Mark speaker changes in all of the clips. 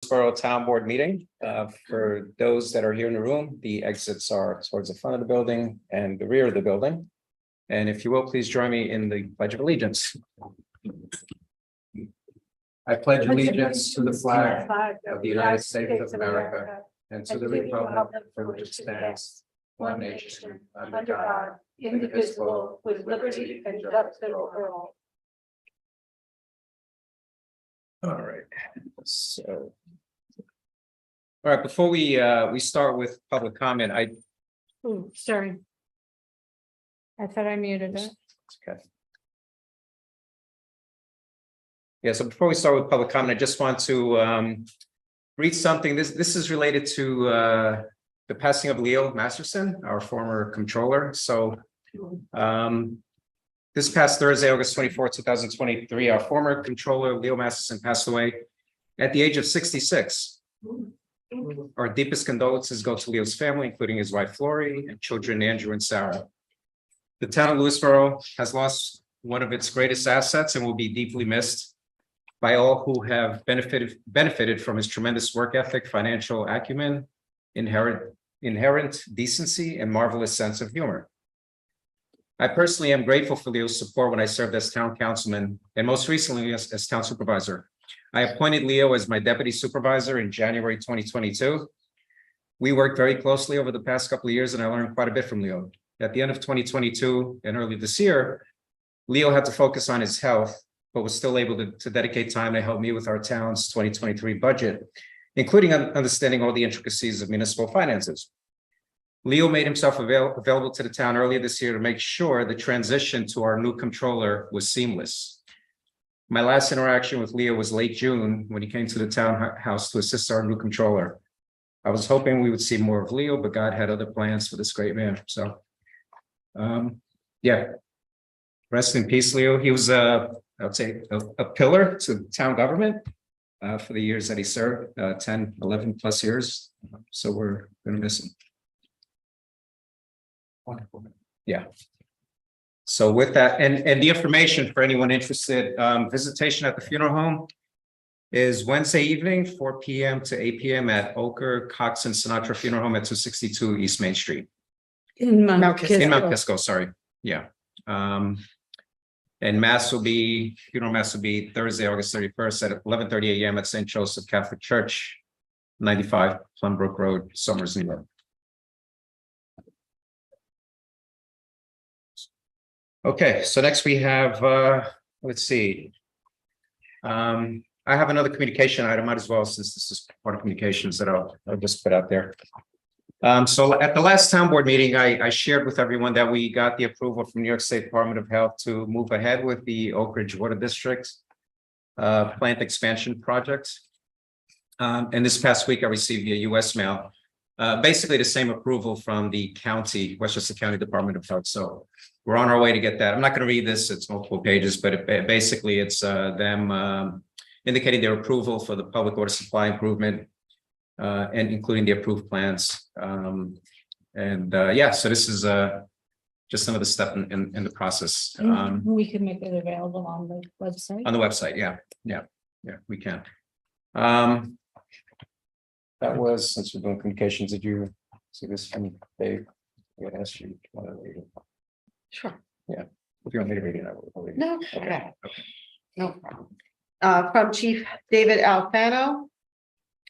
Speaker 1: Lewisboro Town Board meeting. For those that are here in the room, the exits are towards the front of the building and the rear of the building. And if you will, please join me in the Pledge of Allegiance. I pledge allegiance to the flag of the United States of America and to the republic for which it stands, one nation, under God, indivisible, with liberty and justice for all. All right, so. All right, before we start with public comment,
Speaker 2: Oh, sorry. I thought I muted it.
Speaker 1: Okay. Yeah, so before we start with public comment, I just want to read something. This is related to the passing of Leo Masterson, our former controller. So this past Thursday, August 24, 2023, our former controller, Leo Masterson, passed away at the age of 66. Our deepest condolences go to Leo's family, including his wife, Lori, and children, Andrew and Sarah. The town of Lewisboro has lost one of its greatest assets and will be deeply missed by all who have benefited from his tremendous work ethic, financial acumen, inherent decency, and marvelous sense of humor. I personally am grateful for Leo's support when I served as town councilman and most recently as town supervisor. I appointed Leo as my deputy supervisor in January 2022. We worked very closely over the past couple of years and I learned quite a bit from Leo. At the end of 2022 and early this year, Leo had to focus on his health, but was still able to dedicate time to help me with our town's 2023 budget, including understanding all the intricacies of municipal finances. Leo made himself available to the town earlier this year to make sure the transition to our new controller was seamless. My last interaction with Leo was late June when he came to the townhouse to assist our new controller. I was hoping we would see more of Leo, but God had other plans for this great man. So, yeah, rest in peace, Leo. He was, I would say, a pillar to town government for the years that he served, 10, 11 plus years. So we're going to miss him. Wonderful. Yeah. So with that, and the information for anyone interested, visitation at the funeral home is Wednesday evening, 4 p.m. to 8 p.m. at Oker, Cox and Sinatra Funeral Home at 262 East Main Street.
Speaker 2: In Mount Kisco.
Speaker 1: In Mount Kisco, sorry. Yeah. And funeral mass will be Thursday, August 31st at 11:30 a.m. at St. Joseph Catholic Church, 95 Plumbrook Road, Somers, New York. Okay, so next we have, let's see. I have another communication item, might as well, since this is part of communications that I'll just put out there. So at the last town board meeting, I shared with everyone that we got the approval from New York State Department of Health to move ahead with the Oak Ridge Water District plant expansion project. And this past week, I received via US mail, basically the same approval from the county, Westchester County Department of Health. So we're on our way to get that. I'm not going to read this, it's multiple pages, but basically it's them indicating their approval for the public water supply improvement and including the approved plans. Yeah, so this is just another step in the process.
Speaker 2: We can make it available on the website.
Speaker 1: On the website, yeah, we can. That was, since we're doing communications, did you see this from Dave? I'm gonna ask you.
Speaker 2: Sure.
Speaker 1: Yeah, if you want me to read it, I will read it.
Speaker 3: No,
Speaker 1: Okay.
Speaker 3: no problem. From Chief David Alfano.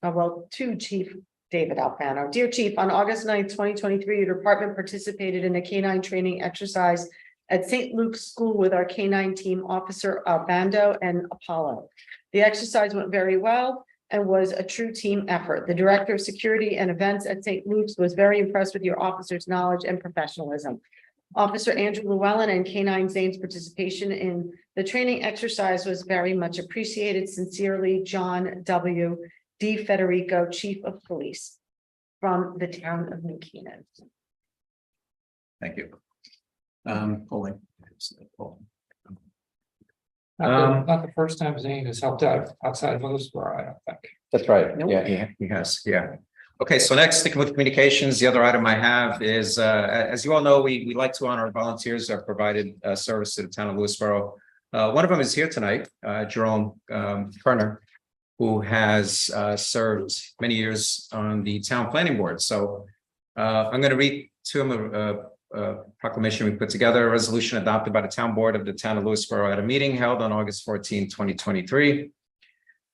Speaker 3: To Chief David Alfano. Dear Chief, on August 9th, 2023, your department participated in a canine training exercise at St. Luke's School with our canine team officer Bando and Apollo. The exercise went very well and was a true team effort. The Director of Security and Events at St. Luke's was very impressed with your officers' knowledge and professionalism. Officer Andrew Llewellyn and Canine Zane's participation in the training exercise was very much appreciated. Sincerely, John W. D. Federico, Chief of Police from the town of New Canaan.
Speaker 1: Thank you. Polling.
Speaker 4: Not the first time Zane has helped out outside of Lewisboro, I don't think.
Speaker 1: That's right.
Speaker 3: Nope.
Speaker 1: Yeah, he has. Yeah. Okay, so next, sticking with communications, the other item I have is, as you all know, we like to honor volunteers that have provided service to the town of Lewisboro. One of them is here tonight, Jerome Kerner. who has served many years on the town planning board. So I'm going to read to him a proclamation we put together, a resolution adopted by the town board of the town of Lewisboro at a meeting held on August 14, 2023.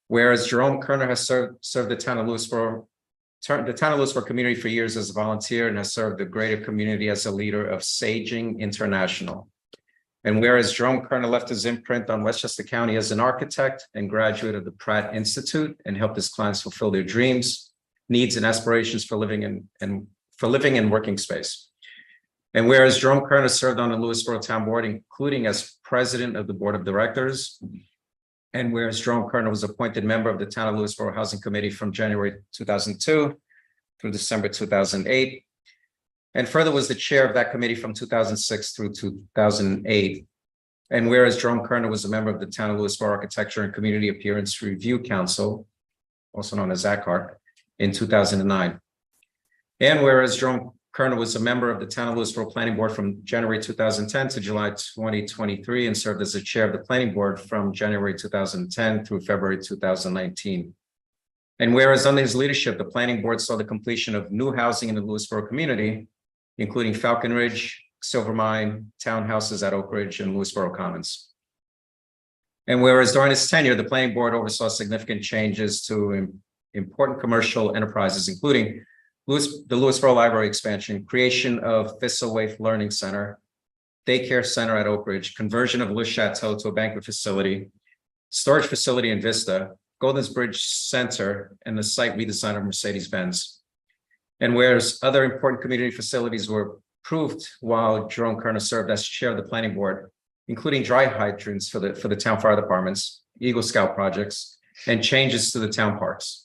Speaker 1: Whereas Jerome Kerner has served the town of Lewisboro community for years as a volunteer and has served the greater community as a leader of Saging International. And whereas Jerome Kerner left his imprint on Westchester County as an architect and graduate of the Pratt Institute and helped his clients fulfill their dreams, needs, and aspirations for living and working space. And whereas Jerome Kerner served on the Lewisboro Town Board, including as president of the board of directors, and whereas Jerome Kerner was appointed member of the Town of Lewisboro Housing Committee from January 2002 through December 2008, and further was the chair of that committee from 2006 through 2008. And whereas Jerome Kerner was a member of the Town of Lewisboro Architecture and Community Appearance Review Council, also known as ACAR, in 2009. And whereas Jerome Kerner was a member of the Town of Lewisboro Planning Board from January 2010 to July 2023 and served as the chair of the Planning Board from January 2010 through February 2019. And whereas under his leadership, the Planning Board saw the completion of new housing in the Lewisboro community, including Falcon Ridge, Silver Mine, townhouses at Oak Ridge, and Lewisboro Commons. And whereas during his tenure, the Planning Board oversaw significant changes to important commercial enterprises, including the Lewisboro Library expansion, creation of Thistle Waif Learning Center, daycare center at Oak Ridge, conversion of Le Chateau to a banquet facility, storage facility in Vista, Golden's Bridge Center, and the site redesign of Mercedes-Benz. And whereas other important community facilities were approved while Jerome Kerner served as chair of the planning board, including dry hydrants for the town fire departments, Eagle Scout projects, and changes to the town parks.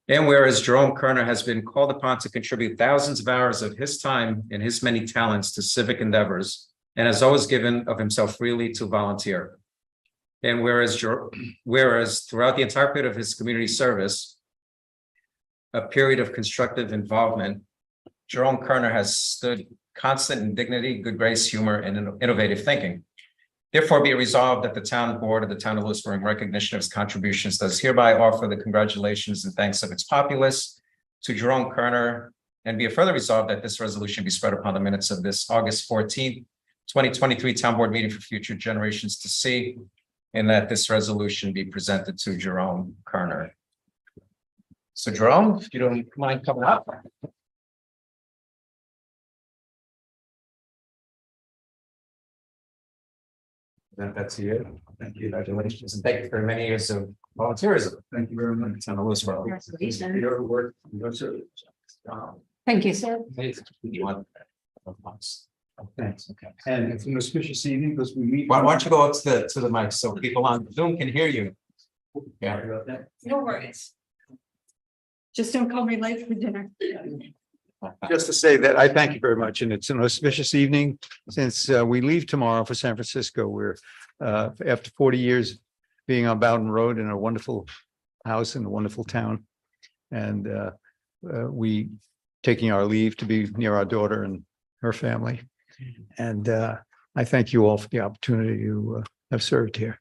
Speaker 1: And whereas Jerome Kerner has been called upon to contribute thousands of hours of his time and his many talents to civic endeavors, and has always given of himself freely to volunteer. And whereas throughout the entire period of his community service, a period of constructive involvement, Jerome Kerner has stood constant in dignity, good grace, humor, and innovative thinking. Therefore, be it resolved that the town board of the town of Lewisboro, in recognition of his contributions, does hereby offer the congratulations and thanks of its populace to Jerome Kerner, and be it further resolved that this resolution be spread upon the minutes of this August 14th, 2023 town board meeting for future generations to see, and that this resolution be presented to Jerome Kerner. So Jerome, if you don't mind coming up. That's you. Thank you. Congratulations. And thank you for many years of volunteerism. Thank you very much. Town of Lewisboro. Your work, your service.
Speaker 2: Thank you, sir.
Speaker 1: Thanks. Okay.
Speaker 5: And it's an auspicious evening because we meet.
Speaker 1: Why don't you go up to the mic so people on Zoom can hear you? Yeah.
Speaker 2: No worries. Just don't call me late for dinner.
Speaker 5: Just to say that I thank you very much, and it's an auspicious evening since we leave tomorrow for San Francisco. We're after 40 years being on Bowden Road in a wonderful house in a wonderful town, and we taking our leave to be near our daughter and her family. And I thank you all for the opportunity to have served here.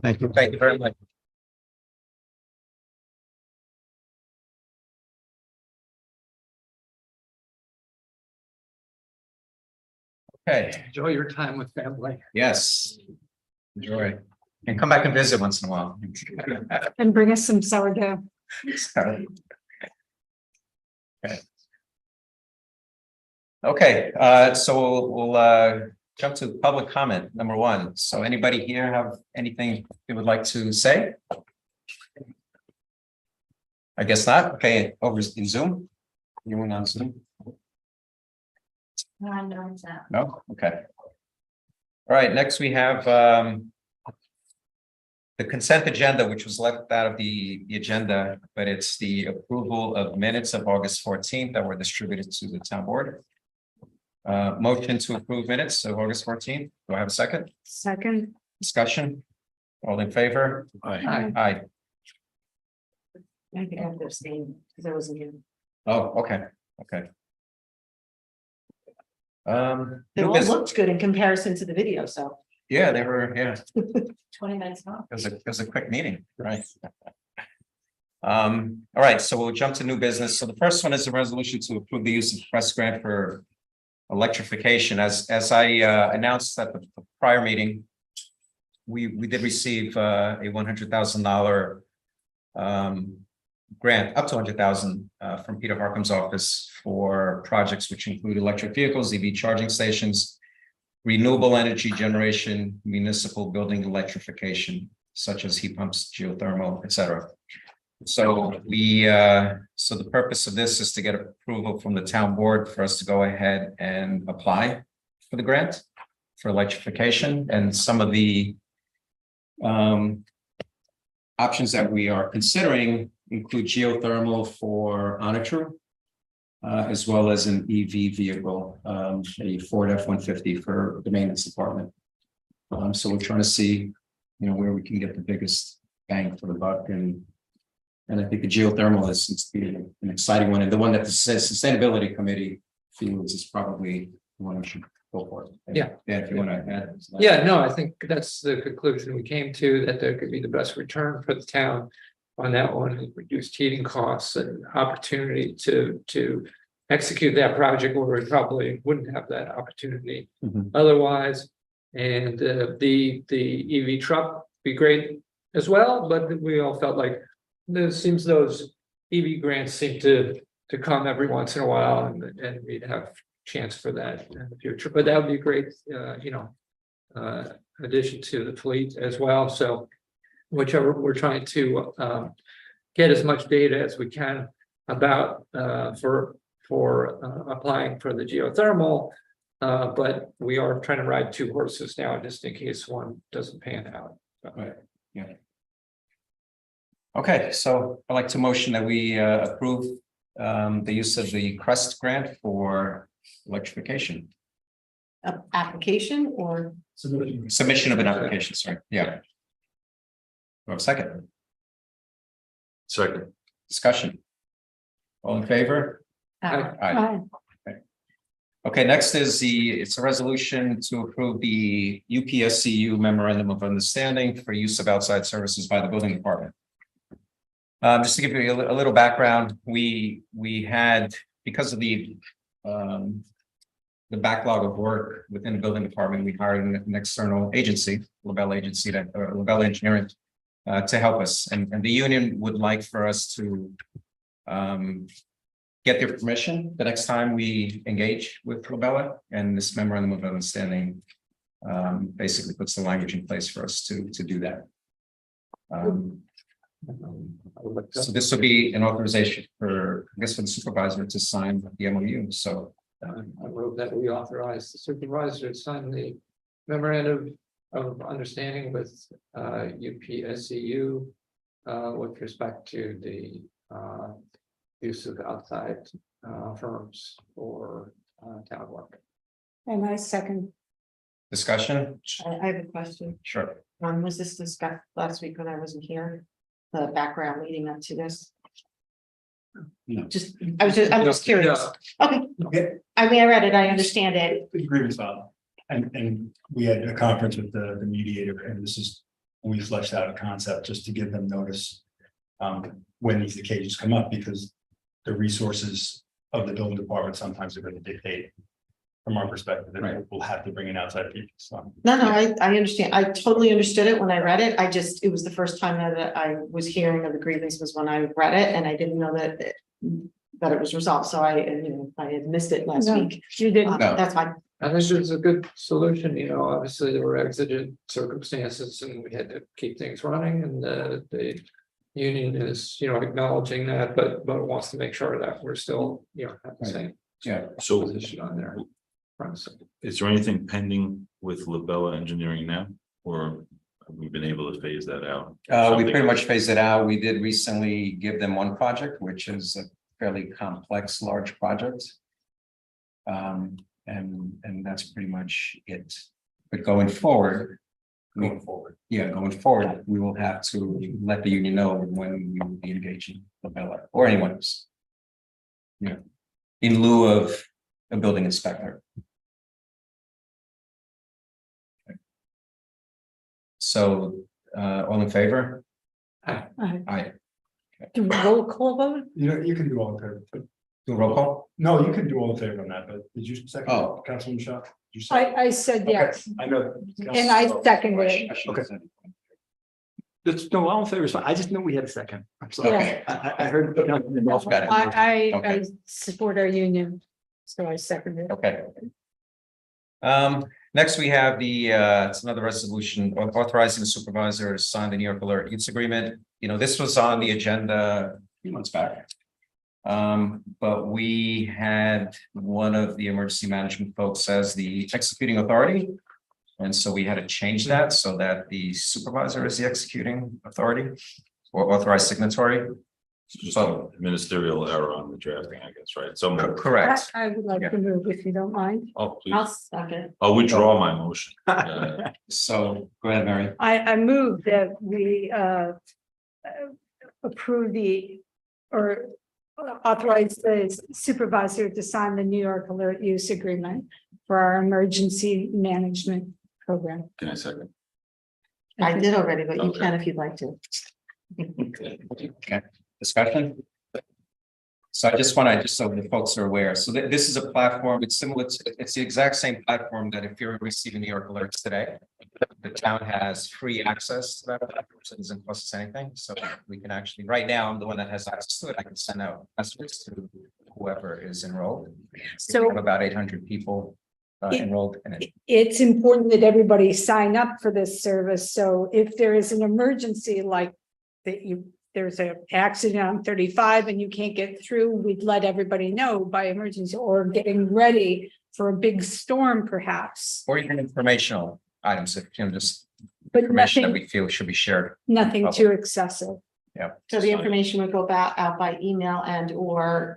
Speaker 5: Thank you.
Speaker 1: Thank you very much. Okay,
Speaker 4: Enjoy your time with family.
Speaker 1: yes. Enjoy. And come back and visit once in a while.
Speaker 2: And bring us some sourdough.
Speaker 1: Sorry. Okay, so we'll jump to public comment number one. So anybody here have anything they would like to say? I guess not. Okay, over in Zoom. Anyone on Zoom? No? Okay. All right, next we have the consent agenda, which was left out of the agenda, but it's the approval of minutes of August 14th that were distributed to the town board. Motion to approve minutes of August 14th. Do I have a second?
Speaker 2: Second.
Speaker 1: Discussion? All in favor?
Speaker 2: Aye.
Speaker 1: Aye.
Speaker 3: I think I have to abstain because I wasn't here.
Speaker 1: Oh, okay, okay.
Speaker 3: It all looked good in comparison to the video, so.
Speaker 1: Yeah, they were, yeah,
Speaker 2: 20 minutes off.
Speaker 1: it was a quick meeting, right? All right, so we'll jump to new business. So the first one is a resolution to approve the use of press grant for electrification. As I announced at the prior meeting, we did receive a $100,000 grant, up to 100,000 from Peter Harkin's office for projects which include electric vehicles, EV charging stations, renewable energy generation, municipal building electrification, such as heat pumps, geothermal, etc. So so the purpose of this is to get approval from the town board for us to go ahead and apply for the grant for electrification, and some of the options that we are considering include geothermal for Onitru, as well as an EV vehicle, a Ford F-150 for the maintenance department. So we're trying to see, where we can get the biggest bang for the buck, and I think the geothermal seems to be an exciting one, and the one that the sustainability committee feels is probably the one we should go for.
Speaker 4: Yeah.
Speaker 1: Dan, if you want to add.
Speaker 4: Yeah, no, I think that's the conclusion we came to, that there could be the best return for the town on that one, reduced heating costs and opportunity to execute that project where we probably wouldn't have that opportunity
Speaker 1: Mhm.
Speaker 4: otherwise. And the EV truck be great as well, but we all felt like it seems those EV grants seem to come every once in a while, and we'd have chance for that in the future. But that would be a great, addition to the fleet as well. So whichever, we're trying to get as much data as we can about for applying for the geothermal. But we are trying to ride two horses now, just in case one doesn't pan out.
Speaker 1: Right, yeah. Okay, so I'd like to motion that we approve the use of the CREST grant for electrification.
Speaker 3: Application or?
Speaker 1: Submission of an application, sorry, yeah. Or a second.
Speaker 6: Second.
Speaker 1: Discussion. All in favor?
Speaker 3: Uh,
Speaker 1: Aye. Okay, next is it's a resolution to approve the UPSCU memorandum of understanding for use of outside services by the building department. Just to give you a little background, we had, because of the backlog of work within the building department, we hired an external agency, LaBelle Agency, LaBelle Engineering, to help us. And the union would like for us to get their permission the next time we engage with LaBelle, and this memorandum of understanding basically puts the language in place for us to do that. So this will be an authorization for the supervisor to sign the MOU. So
Speaker 4: I wrote that we authorize the supervisor to sign the memorandum of understanding with UPSCU with respect to the use of outside firms for town work.
Speaker 2: And I second.
Speaker 1: discussion,
Speaker 3: I have a question.
Speaker 1: sure.
Speaker 3: Was this discussed last week when I wasn't here? The background leading up to this?
Speaker 1: No.
Speaker 3: I'm just curious. Okay.
Speaker 7: Okay.
Speaker 3: I mean, I read it, I understand it.
Speaker 7: Agreement filed. And we had a conference with the mediator, and this is, we fleshed out a concept just to give them notice. When these occasions come up, because the resources of the building department sometimes are going to dictate. From our perspective, that
Speaker 1: Right.
Speaker 7: we'll have to bring in outside people, so.
Speaker 3: No, I understand. I totally understood it when I read it. It was the first time that I was hearing of the grievance was when I read it, and I didn't know that it was resolved. So I had missed it last
Speaker 2: No,
Speaker 3: week.
Speaker 2: You didn't.
Speaker 1: No.
Speaker 3: That's fine.
Speaker 4: I think it's a good solution, obviously there were exigent circumstances and we had to keep things running, and the union is, acknowledging that, but wants to make sure that we're still, at the same
Speaker 1: Yeah,
Speaker 6: So
Speaker 4: position on there.
Speaker 6: is there anything pending with LaBella Engineering now, or have we been able to phase that out?
Speaker 1: we pretty much phased it out. We did recently give them one project, which is a fairly complex, large project. And that's pretty much it. But going forward, going forward, we will have to let the union know when we will be engaging LaBella or anyone else. Yeah, in lieu of a building inspector. So, all in favor?
Speaker 2: I
Speaker 1: Aye.
Speaker 2: do roll call vote.
Speaker 7: You can do all in favor.
Speaker 1: Do a roll call?
Speaker 7: No, you can do all in favor on that, but did you second,
Speaker 1: Oh.
Speaker 7: Councilman Shaw? Did you second?
Speaker 2: I said yes,
Speaker 7: I know.
Speaker 2: and I seconded it.
Speaker 7: Okay.
Speaker 8: No, all in favor is fine. I just know we had a second. I'm sorry.
Speaker 2: Yeah.
Speaker 8: I heard.
Speaker 1: Got it.
Speaker 2: I
Speaker 1: Okay.
Speaker 2: support our union, so I seconded it.
Speaker 1: Okay. Next we have it's another resolution authorizing the supervisor to sign the New York Alert Use Agreement. This was on the agenda a few months back. But we had one of the emergency management folks as the executing authority. And so we had to change that so that the supervisor is the executing authority or authorized signatory. So
Speaker 6: Ministerial error on the drafting, I guess, right? So,
Speaker 1: correct.
Speaker 2: I would like
Speaker 1: Yeah.
Speaker 2: to move if you don't mind.
Speaker 6: oh,
Speaker 3: I'll
Speaker 6: please,
Speaker 3: second.
Speaker 6: I'll withdraw my motion.
Speaker 1: So go ahead, Mary.
Speaker 2: I move that we approve or authorize the supervisor to sign the New York Alert Use Agreement for our emergency management program.
Speaker 6: Can I second?
Speaker 3: I did already, but you
Speaker 6: Okay.
Speaker 3: can if you'd like to.
Speaker 1: Okay, discussion? So I just want to, just so the folks are aware, so this is a platform, it's similar to, it's the exact same platform that if you're receiving New York alerts today, the town has free access to that platform, so it doesn't cost us anything, so we can actually, right now, I'm the one that has access to it, I can send out messages to whoever is enrolled. We
Speaker 2: So
Speaker 1: have about 800 people enrolled in it.
Speaker 2: it's important that everybody sign up for this service. So if there is an emergency like there's an accident on 35 and you can't get through, we'd let everybody know by emergency or getting ready for a big storm perhaps.
Speaker 1: Or even informational items, if just
Speaker 2: But
Speaker 1: information that
Speaker 2: nothing,
Speaker 1: we feel should be shared.
Speaker 2: nothing too excessive.
Speaker 3: So the information would go back out by email and or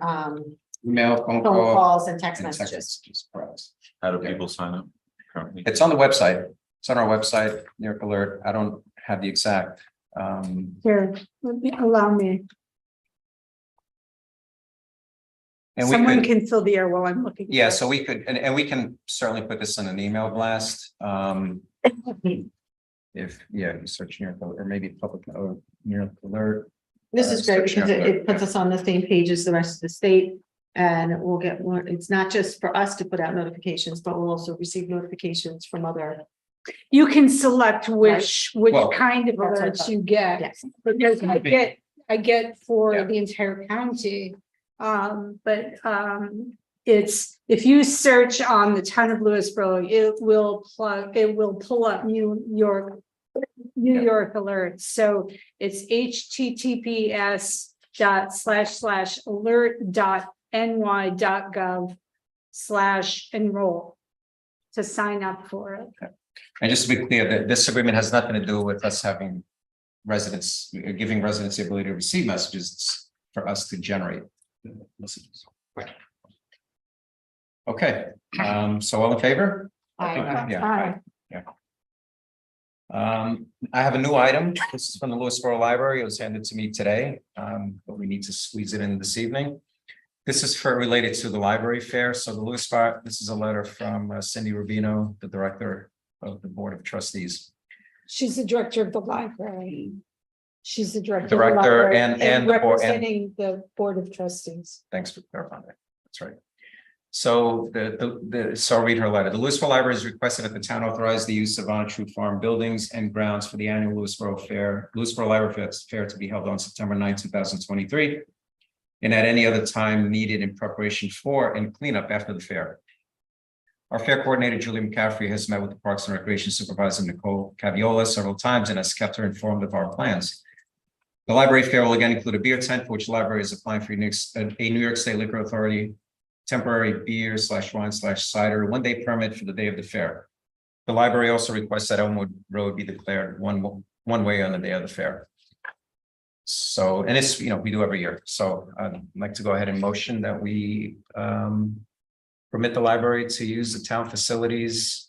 Speaker 1: Email, phone
Speaker 3: phone
Speaker 1: call.
Speaker 3: calls and text
Speaker 1: and text
Speaker 3: messages.
Speaker 1: messages, correct.
Speaker 6: How do people sign up currently?
Speaker 1: It's on the website. It's on our website, New York Alert. I don't have the exact.
Speaker 2: Here, allow me.
Speaker 1: And we
Speaker 2: Someone
Speaker 1: could,
Speaker 2: can fill the air while I'm looking.
Speaker 1: yeah,
Speaker 2: for
Speaker 1: so we could, and we can certainly put this in an email blast. If, yeah, you search New York Alert, or maybe public or New York Alert.
Speaker 3: This is great
Speaker 1: Section
Speaker 3: because
Speaker 1: of
Speaker 3: it puts us on the same page as the rest of the state. And we'll get more, it's not just for us to put out notifications, but we'll also receive notifications from other.
Speaker 2: You can select which
Speaker 1: Well,
Speaker 2: kind of
Speaker 3: that's what I
Speaker 2: alerts
Speaker 3: thought.
Speaker 2: you get.
Speaker 3: Yes.
Speaker 2: Because I get for
Speaker 1: Yeah.
Speaker 2: the entire county. It's, if you search on the town of Lewisboro, it will pull up New York alerts. So it's https://alert.ny.gov/enroll to sign up for it.
Speaker 1: And just to be clear, that this agreement has nothing to do with us having residents, giving residents the ability to receive messages. It's for us to generate messages. Okay, so all in favor? Yeah.
Speaker 2: Aye.
Speaker 1: I have a new item. This is from the Lewisboro Library. It was handed to me today, but we need to squeeze it in this evening. This is related to the library fair. So the Lewisboro, this is a letter from Cindy Rubino, the director of the Board of Trustees.
Speaker 2: She's the director of the library. She's the director. of the
Speaker 1: Director
Speaker 2: library
Speaker 1: and the board- and-
Speaker 2: representing the Board of Trustees.
Speaker 1: Thanks for clarifying that. That's right. So so I'll read her letter. The Lewisboro Library has requested that the town authorize the use of On True Farm buildings and grounds for the annual Lewisboro Library Fair to be held on September 9, 2023. And at any other time needed in preparation for and cleanup after the fair. Our fair coordinator, Julie McCaffrey, has met with the Parks and Recreation Supervisor, Nicole Caviola, several times and has kept her informed of our plans. The library fair will again include a beer tent, for which the library is applying for a New York State Liquor Authority temporary beer/wine/cider one-day permit for the day of the fair. The library also requests that Elmwood Road be declared one way on the day of the fair. So, and it's, we do every year. So I'd like to go ahead and motion that we permit the library to use the town facilities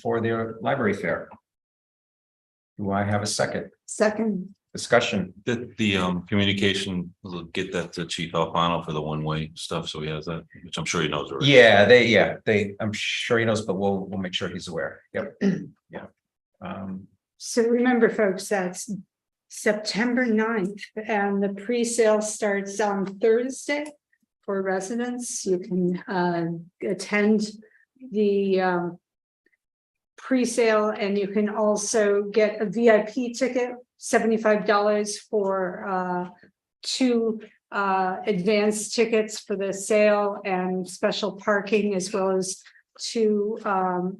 Speaker 1: for their library fair. Do I have a second?
Speaker 2: Second,
Speaker 1: Discussion?
Speaker 6: The communication, we'll get that to Chief Alfano for the one-way stuff, so he has that, which I'm sure he knows already.
Speaker 1: Yeah, I'm sure he knows, but we'll make sure he's aware. Yep. Yeah.
Speaker 2: So remember, folks, that's September 9th, and the pre-sale starts on Thursday for residents. You can attend the pre-sale, and you can also get a VIP ticket, $75 for 2 advanced tickets for the sale and special parking, as well as 2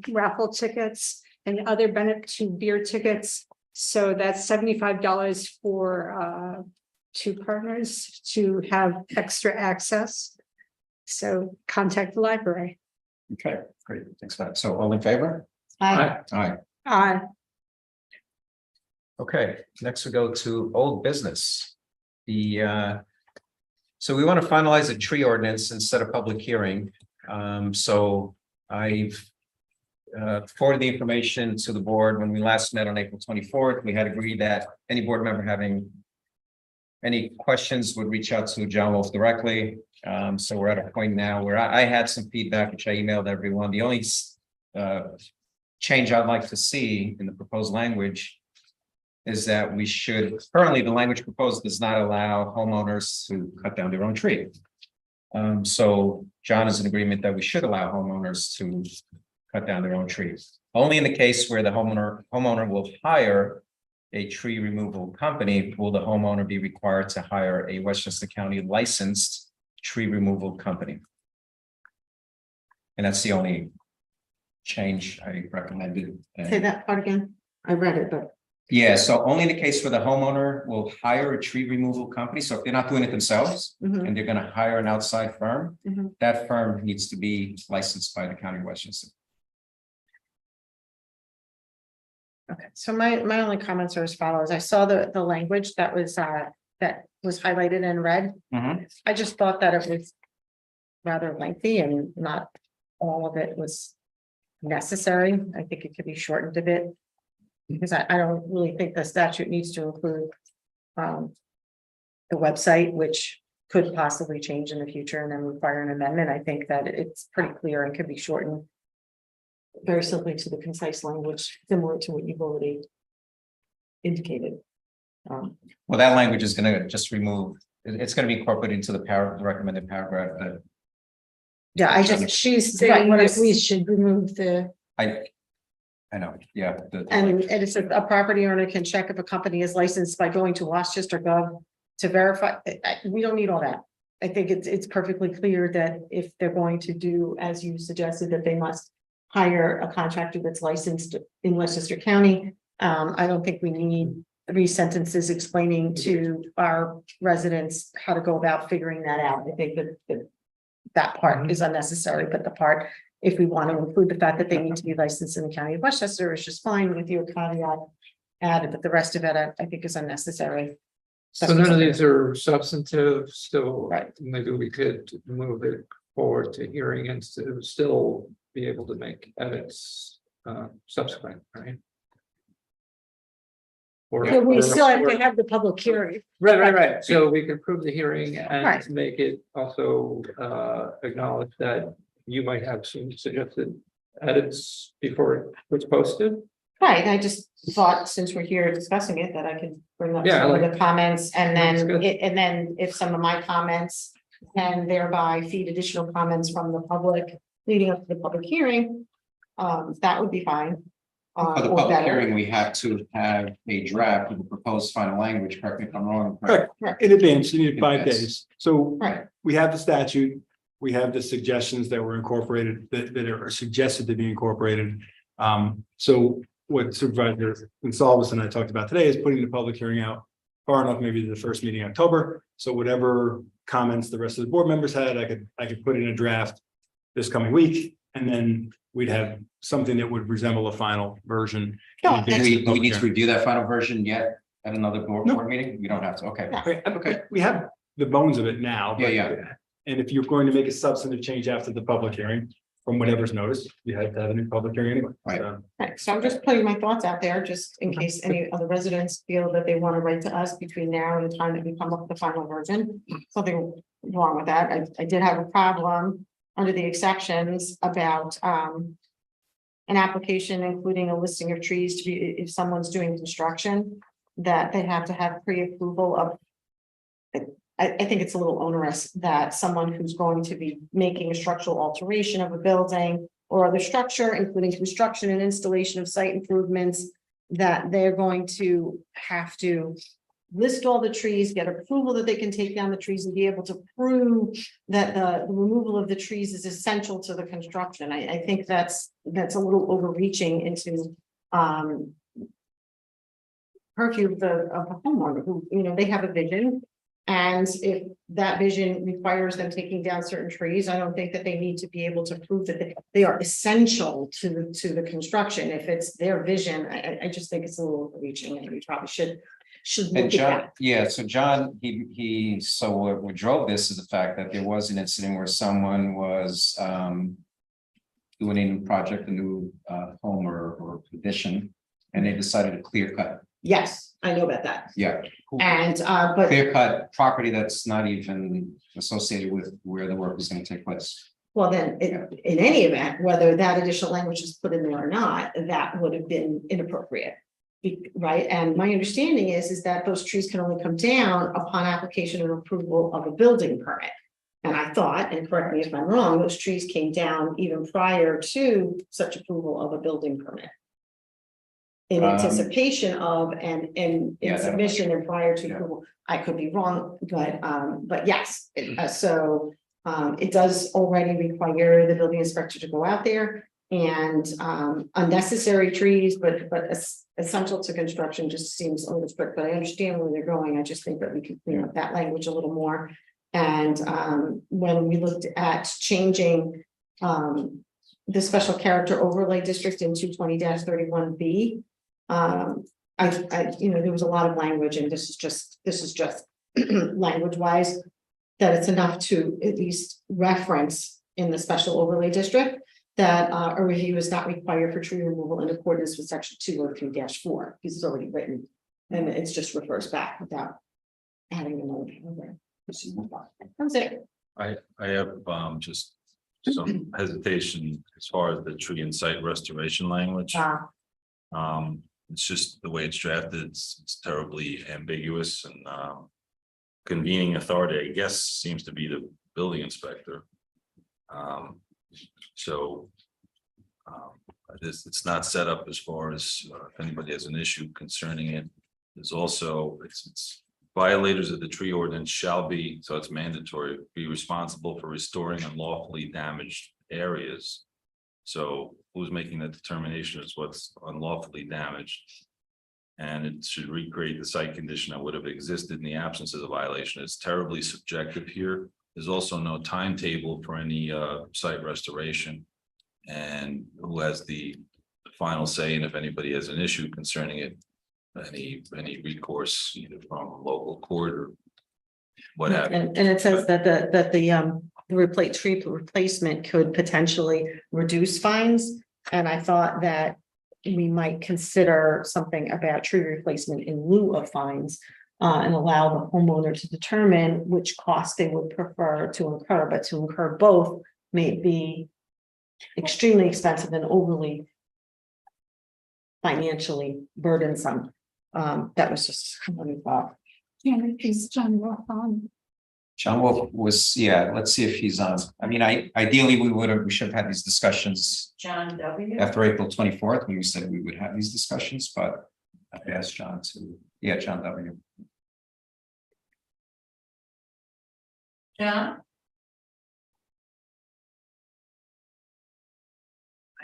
Speaker 2: raffle tickets and other benefit, 2 beer tickets. So that's $75 for 2 partners to have extra access. So contact the library.
Speaker 1: Okay, great. Thanks for that. So all in favor?
Speaker 3: Aye.
Speaker 1: Aye. Okay, next we go to old business. So we want to finalize a tree ordinance and set a public hearing. So I've forwarded the information to the board. When we last met on April 24th, we had agreed that any board member having any questions would reach out to John Wolf directly. So we're at a point now where I had some feedback, which I emailed everyone. The only change I'd like to see in the proposed language is that we should, currently the language proposed does not allow homeowners to cut down their own tree. So John is in agreement that we should allow homeowners to cut down their own trees. Only in the case where the homeowner will hire a tree removal company, will the homeowner be required to hire a Westchester County licensed tree removal company. And that's the only change I recommended.
Speaker 3: Say that part again. I read it, but.
Speaker 1: Yeah, so only in the case where the homeowner will hire a tree removal company. So if they're not doing it themselves and they're going to hire an outside firm, that firm needs to be licensed by the County of Westchester.
Speaker 3: Okay, so my only comments are as follows. I saw the language that was highlighted and read. I just thought that it was rather lengthy and not all of it was necessary. I think it could be shortened a bit. Because I don't really think the statute needs to include the website, which could possibly change in the future and then require an amendment. I think that it's pretty clear and could be shortened very simply to the concise language, similar to what you've already indicated.
Speaker 1: Well, that language is going to just remove, it's going to be incorporated into the recommended paragraph.
Speaker 3: Yeah,
Speaker 2: She's saying
Speaker 3: Right,
Speaker 2: that we should remove the.
Speaker 1: I know, yeah.
Speaker 3: And it says a property owner can check if a company is licensed by going to Westchester Gov to verify. We don't need all that. I think it's perfectly clear that if they're going to do, as you suggested, that they must hire a contractor that's licensed in Westchester County. I don't think we need 3 sentences explaining to our residents how to go about figuring that out. I think that part is unnecessary, but the part, if we want to include the fact that they need to be licensed in the County of Westchester, is just fine with your caveat added, but the rest of it I think is unnecessary.
Speaker 4: So none of these are substantive, still,
Speaker 3: Right.
Speaker 4: maybe we could move it forward to hearing and still be able to make edits subsequent, right?
Speaker 2: So we still have to have the public hearing.
Speaker 4: Right. So we can approve the hearing and
Speaker 3: Right.
Speaker 4: make it also acknowledge that you might have some suggested edits before it was posted.
Speaker 3: Right, I just thought since we're here discussing it, that I could bring up
Speaker 4: Yeah,
Speaker 3: some of
Speaker 4: like-
Speaker 3: the comments and
Speaker 4: That's
Speaker 3: then,
Speaker 4: good.
Speaker 3: if some of my comments and thereby feed additional comments from the public leading up to the public hearing, that would be fine.
Speaker 1: For the
Speaker 3: or
Speaker 1: public
Speaker 3: better.
Speaker 1: hearing, we have to have a draft of the proposed final language, correct me if I'm wrong.
Speaker 7: Correct. In advance, you need 5
Speaker 1: Yes.
Speaker 7: days. So
Speaker 3: Right,
Speaker 7: we have the statute, we have the suggestions that were incorporated, that are suggested to be incorporated. So what Supervisor Gonsalves and I talked about today is putting the public hearing out far enough, maybe to the first meeting in October. So whatever comments the rest of the board members had, I could put in a draft this coming week, and then we'd have something that would resemble a final version.
Speaker 3: No,
Speaker 1: Do we need to review that final version yet at another board meeting? We don't have to, okay.
Speaker 7: Okay, we have the bones of it now. but-
Speaker 1: Yeah.
Speaker 7: And if you're going to make a substantive change after the public hearing, from whatever's noticed, you have to have a new public hearing anyway.
Speaker 1: Right.
Speaker 7: So,
Speaker 3: right, so I'm just putting my thoughts out there, just in case any of the residents feel that they want to write to us between now and the time that we come up with the final version. Something wrong with that. I did have a problem under the exceptions about an application including a listing of trees to be, if someone's doing construction, that they have to have pre-approval of. I think it's a little onerous that someone who's going to be making a structural alteration of a building or other structure, including construction and installation of site improvements, that they're going to have to list all the trees, get approval that they can take down the trees and be able to prove that the removal of the trees is essential to the construction. I think that's a little overreaching into purview of the homeowner who, they have a vision. And if that vision requires them taking down certain trees, I don't think that they need to be able to prove that they are essential to the construction. If it's their vision, I just think it's a little overreaching, and we probably should
Speaker 1: And
Speaker 3: look at
Speaker 1: John,
Speaker 3: that.
Speaker 1: yeah, so John, so what drove this is the fact that there was an incident where someone was doing a new project, a new home or addition, and they decided to clear cut.
Speaker 3: Yes, I know about that.
Speaker 1: Yeah.
Speaker 3: And but
Speaker 1: Clear cut property that's not even associated with where the work is going to take place.
Speaker 3: well, then in any event, whether that additional language is put in there or not, that would have been inappropriate. Right, and my understanding is that those trees can only come down upon application and approval of a building permit. And I thought, and correct me if I'm wrong, those trees came down even prior to such approval of a building permit. In anticipation of and in
Speaker 1: Yeah,
Speaker 3: submission and prior to
Speaker 1: Yeah.
Speaker 3: approval. I could be wrong, but yes, so it does already require the building inspector to go out there. And unnecessary trees, but essential to construction just seems a little strict, but I understand where they're going. I just think that we could clean up that language a little more. And when we looked at changing the special character overlay district in 220-31B, there was a lot of language, and this is just language wise that it's enough to at least reference in the special overlay district that a review is not required for tree removal in accordance with section 203-4, because it's already written, and it just refers back without adding another paragraph. That's it.
Speaker 6: I have just some hesitation as far as the tree and site restoration language. It's just the way it's drafted, it's terribly ambiguous, and convening authority, I guess, seems to be the building inspector. It's not set up as far as if anybody has an issue concerning it. There's also, it's violators of the tree ordinance shall be, so it's mandatory, be responsible for restoring unlawfully damaged areas. So who's making that determination is what's unlawfully damaged. And it should recreate the site condition that would have existed in the absence of the violation. It's terribly subjective here. There's also no timetable for any site restoration. And who has the final say, and if anybody has an issue concerning it, any recourse either from local court or what have you.
Speaker 3: And it says that the tree replacement could potentially reduce fines. And I thought that we might consider something about tree replacement in lieu of fines. And allow the homeowner to determine which cost they would prefer to incur, but to incur both may be extremely expensive and overly financially burdensome. That was just one thought.
Speaker 2: Is John Wolf on?
Speaker 1: John Wolf was, yeah, let's see if he's on. I mean, ideally, we should have had these discussions
Speaker 3: John W.
Speaker 1: after April 24th, when we said we would have these discussions, but I asked John to, yeah, John W.
Speaker 9: John?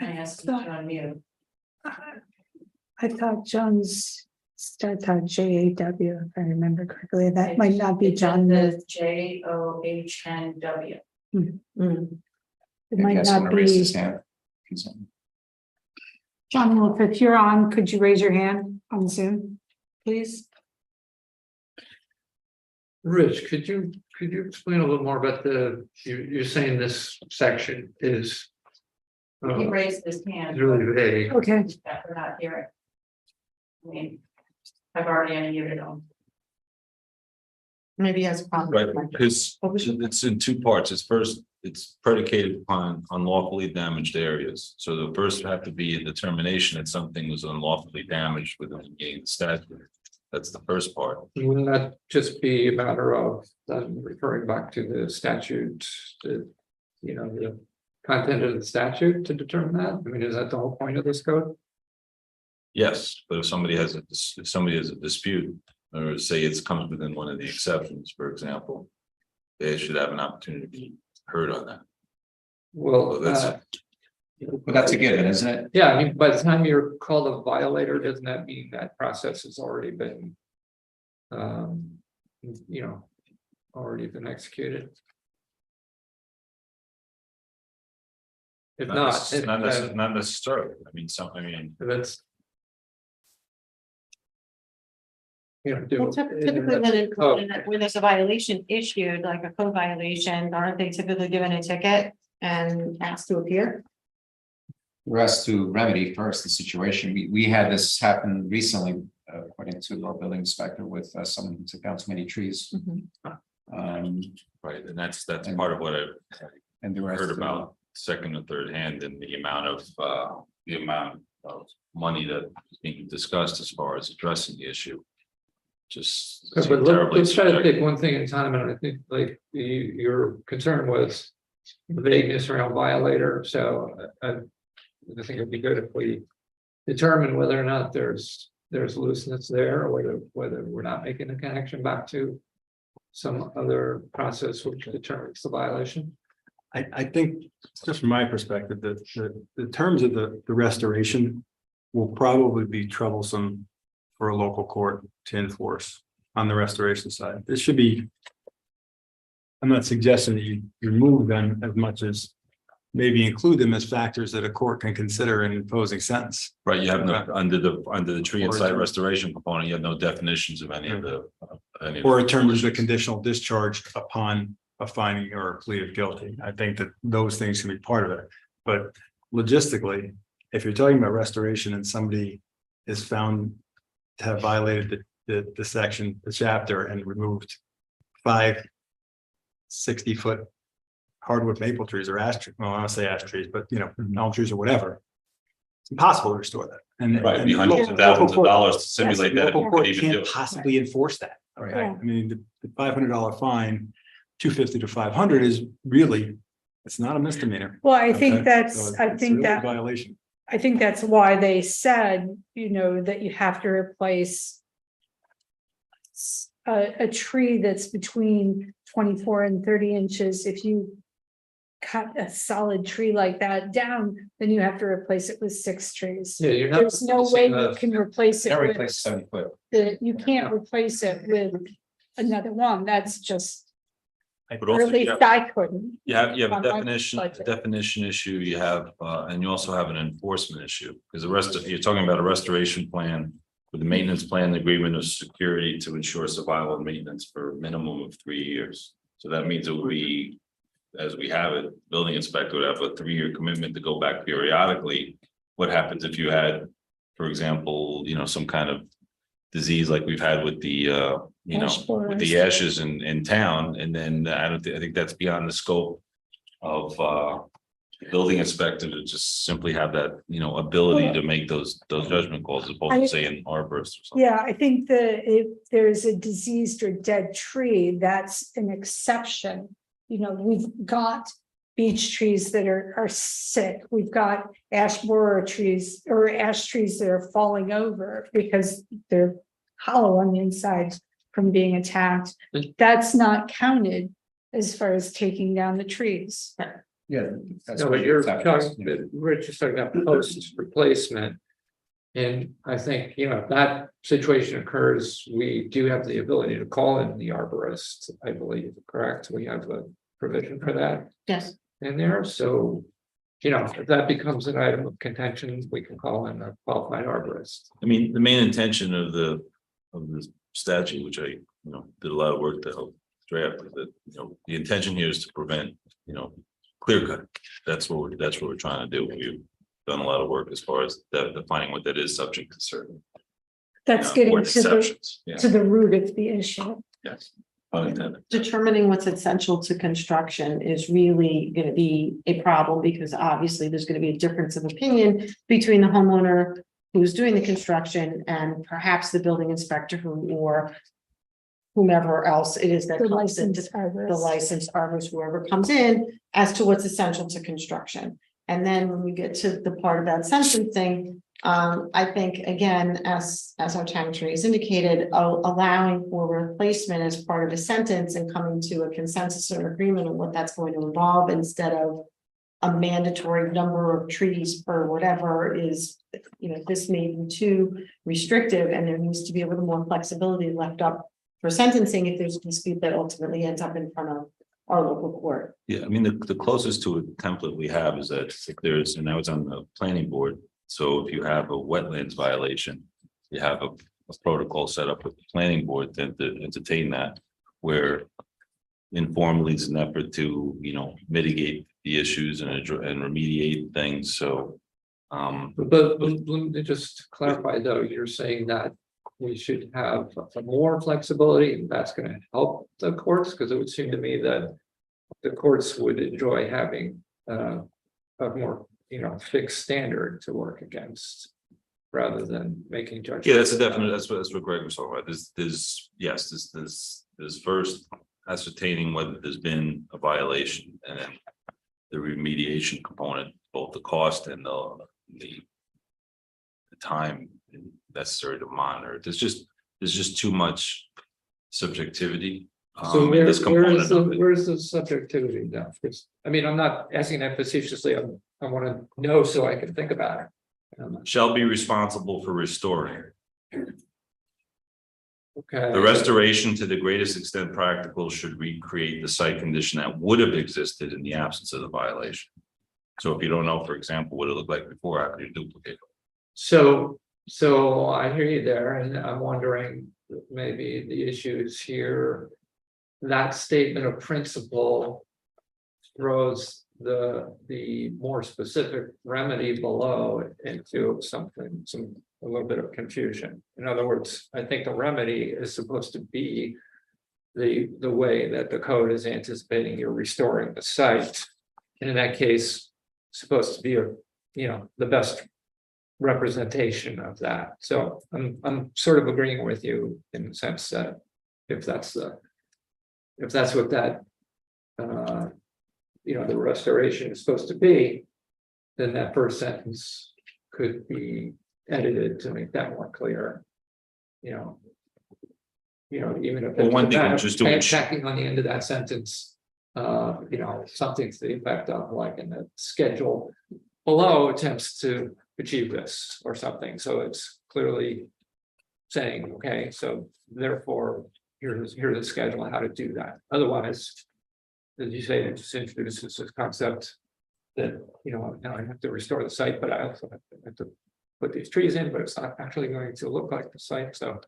Speaker 9: I asked you to unmute.
Speaker 2: I thought John's starts out JAW, if I remember correctly. That might not be John. It
Speaker 9: JOHNW.
Speaker 2: might not be. John Wolf, if you're on, could you raise your hand on Zoom, please?
Speaker 4: Rich, could you explain a little more about you're saying this section is
Speaker 9: He raised his hand.
Speaker 4: really vague.
Speaker 2: Okay,
Speaker 9: That we're not hearing. I mean, I've already unmuted him.
Speaker 3: Maybe he has a problem.
Speaker 6: Right, because it's in two parts. It's first, it's predicated upon unlawfully damaged areas. So the first have to be a determination that something was unlawfully damaged within the meaning of the statute. That's the first part.
Speaker 4: Wouldn't that just be a matter of referring back to the statute, the content of the statute to determine that? I mean, is that the whole point of this code?
Speaker 6: Yes, but if somebody has a dispute, or say it's comes within one of the exceptions, for example, they should have an opportunity to be heard on that.
Speaker 4: Well,
Speaker 6: that's-
Speaker 1: But that's a given, isn't it?
Speaker 4: yeah, I mean, by the time you're called a violator, doesn't that mean that process has already been, already been executed? If not,
Speaker 6: Not necessarily. I mean,
Speaker 4: that's.
Speaker 3: Well, typically, when there's a violation issued, like a code violation, aren't they typically given a ticket and asked to appear?
Speaker 1: We're asked to remedy first the situation. We had this happen recently, according to our building inspector, with someone who took down too many trees.
Speaker 6: right, and that's part of what I
Speaker 1: And the rest
Speaker 6: heard about second or third hand, and the amount of money that is being discussed as far as addressing the issue. Just
Speaker 4: But
Speaker 6: seemed terribly
Speaker 4: let's try to
Speaker 6: subjective.
Speaker 4: take one thing at a time, and I think like your concern was the vagueness around violator, so I think it'd be good if we determine whether or not there's looseness there, or whether we're not making a connection back to some other process which determines the violation.
Speaker 7: I think, just from my perspective, that the terms of the restoration will probably be troublesome for a local court to enforce on the restoration side. This should be. I'm not suggesting that you remove them as much as maybe include them as factors that a court can consider in imposing sentence.
Speaker 6: Right, you have no, under the tree and site restoration component, you have no definitions of any of the.
Speaker 7: Or in terms of the conditional discharge upon a finding or a plea of guilty. I think that those things can be part of it. But logistically, if you're talking about restoration and somebody is found to have violated the section, the chapter, and removed 5 60-foot hardwood maple trees or ash trees, well, I don't say ash trees, but elm trees or whatever, it's impossible to restore that. And
Speaker 6: Right,
Speaker 7: and
Speaker 6: be hundreds of thousands of dollars to simulate that. if you
Speaker 7: local
Speaker 6: could
Speaker 7: court
Speaker 6: even do
Speaker 7: can't
Speaker 6: it.
Speaker 7: possibly enforce that. Okay,
Speaker 2: Yeah.
Speaker 7: I mean, the $500 fine, $250 to $500 is really, it's not a misdemeanor.
Speaker 2: Well, I think
Speaker 7: Okay?
Speaker 2: that's,
Speaker 7: So
Speaker 2: I
Speaker 7: it's
Speaker 2: think
Speaker 7: really a
Speaker 2: that,
Speaker 7: violation.
Speaker 2: I think that's why they said, that you have to replace a tree that's between 24 and 30 inches. If you cut a solid tree like that down, then you have to replace it with 6 trees.
Speaker 4: Yeah, you're not.
Speaker 2: There's no way you can replace it
Speaker 1: Never
Speaker 2: with,
Speaker 1: replace 70-foot.
Speaker 2: you can't replace it with another one. That's just,
Speaker 6: But
Speaker 2: or
Speaker 6: also,
Speaker 2: at least I couldn't.
Speaker 6: you have a
Speaker 2: on my
Speaker 6: definition
Speaker 2: budget.
Speaker 6: issue, you have, and you also have an enforcement issue. Because you're talking about a restoration plan with the maintenance plan, the agreement of security to ensure survival and maintenance for a minimum of 3 years. So that means it would be, as we have it, building inspector would have a 3-year commitment to go back periodically. What happens if you had, for example, some kind of disease like we've had with the
Speaker 2: Ash
Speaker 6: with the
Speaker 2: borers.
Speaker 6: ashes in town, and then I think that's beyond the scope of building inspector to just simply have that, ability to make those judgment calls, as opposed to say an arborist or something.
Speaker 2: Yeah, I think that if there's a diseased or dead tree, that's an exception. We've got beech trees that are sick. We've got ash borer trees or ash trees that are falling over because they're hollow on the inside from being attacked. That's not counted as far as taking down the trees.
Speaker 1: Yeah. that's
Speaker 4: No,
Speaker 1: what
Speaker 4: but you're
Speaker 1: exceptions,
Speaker 4: talking, we're just talking about post replacement. And I think, if that situation occurs, we do have the ability to call in the arborist, I believe, correct? We have a provision for that
Speaker 3: Yes.
Speaker 4: in there, so. If that becomes an item of contention, we can call in a qualified arborist.
Speaker 6: I mean, the main intention of the statute, which I, did a lot of work to help draft, is that, the intention here is to prevent, clear cut. That's what we're trying to do. We've done a lot of work as far as defining what that is, subject to certain.
Speaker 2: That's
Speaker 6: or
Speaker 2: getting
Speaker 6: exceptions. Yeah,
Speaker 2: to the root of the issue.
Speaker 6: yes.
Speaker 3: Determining what's essential to construction is really gonna be a problem, because obviously there's gonna be a difference of opinion between the homeowner who's doing the construction and perhaps the building inspector or whomever else it is that
Speaker 2: The
Speaker 3: comes in,
Speaker 2: licensed arborist.
Speaker 3: the licensed arborist, whoever comes in, as to what's essential to construction. And then when we get to the part about sentencing, I think, again, as our town attorney has indicated, allowing for replacement as part of a sentence and coming to a consensus or agreement on what that's going to involve, instead of a mandatory number of trees per whatever is, this may be too restrictive, and there needs to be a little more flexibility left up for sentencing if there's a dispute that ultimately ends up in front of our local court.
Speaker 6: Yeah, I mean, the closest to a template we have is that if there's, and I was on the planning board, so if you have a wetlands violation, you have a protocol set up with the planning board to entertain that, where informally it's an effort to, mitigate the issues and remediate things, so.
Speaker 4: But let me just clarify though, you're saying that we should have more flexibility and that's gonna help the courts, because it would seem to me that the courts would enjoy having a more, fixed standard to work against rather than making judgments.
Speaker 6: Yeah, that's a definite, that's what Greg was talking about. There's first ascertaining whether there's been a violation, and then the remediation component, both the cost and the time necessary to monitor. There's just too much subjectivity.
Speaker 4: So
Speaker 6: in this component of it.
Speaker 4: where's the subjectivity now? Because, I mean, I'm not asking that facetiously. I want to know so I can think about it.
Speaker 6: Shall be responsible for restoring.
Speaker 4: Okay.
Speaker 6: The restoration to the greatest extent practical should recreate the site condition that would have existed in the absence of the violation. So if you don't know, for example, what it looked like before, after you duplicate.
Speaker 4: So I hear you there, and I'm wondering, maybe the issues here, that statement of principle throws the more specific remedy below into a little bit of confusion. In other words, I think the remedy is supposed to be the way that the code is anticipating you're restoring the site. And in that case, supposed to be the best representation of that. So I'm sort of agreeing with you in the sense that if that's what that the restoration is supposed to be, then that first sentence could be edited to make that more clear. Even if
Speaker 6: Well, one thing I'm
Speaker 4: it's
Speaker 6: just doing-
Speaker 4: tacking on the end of that sentence, something to the effect of like in the schedule below attempts to achieve this or something. So it's clearly saying, okay, so therefore here's the schedule on how to do that. Otherwise, as you say, it just introduces this concept that, now I have to restore the site, but I also have to put these trees in, but it's not actually going to look like the site. So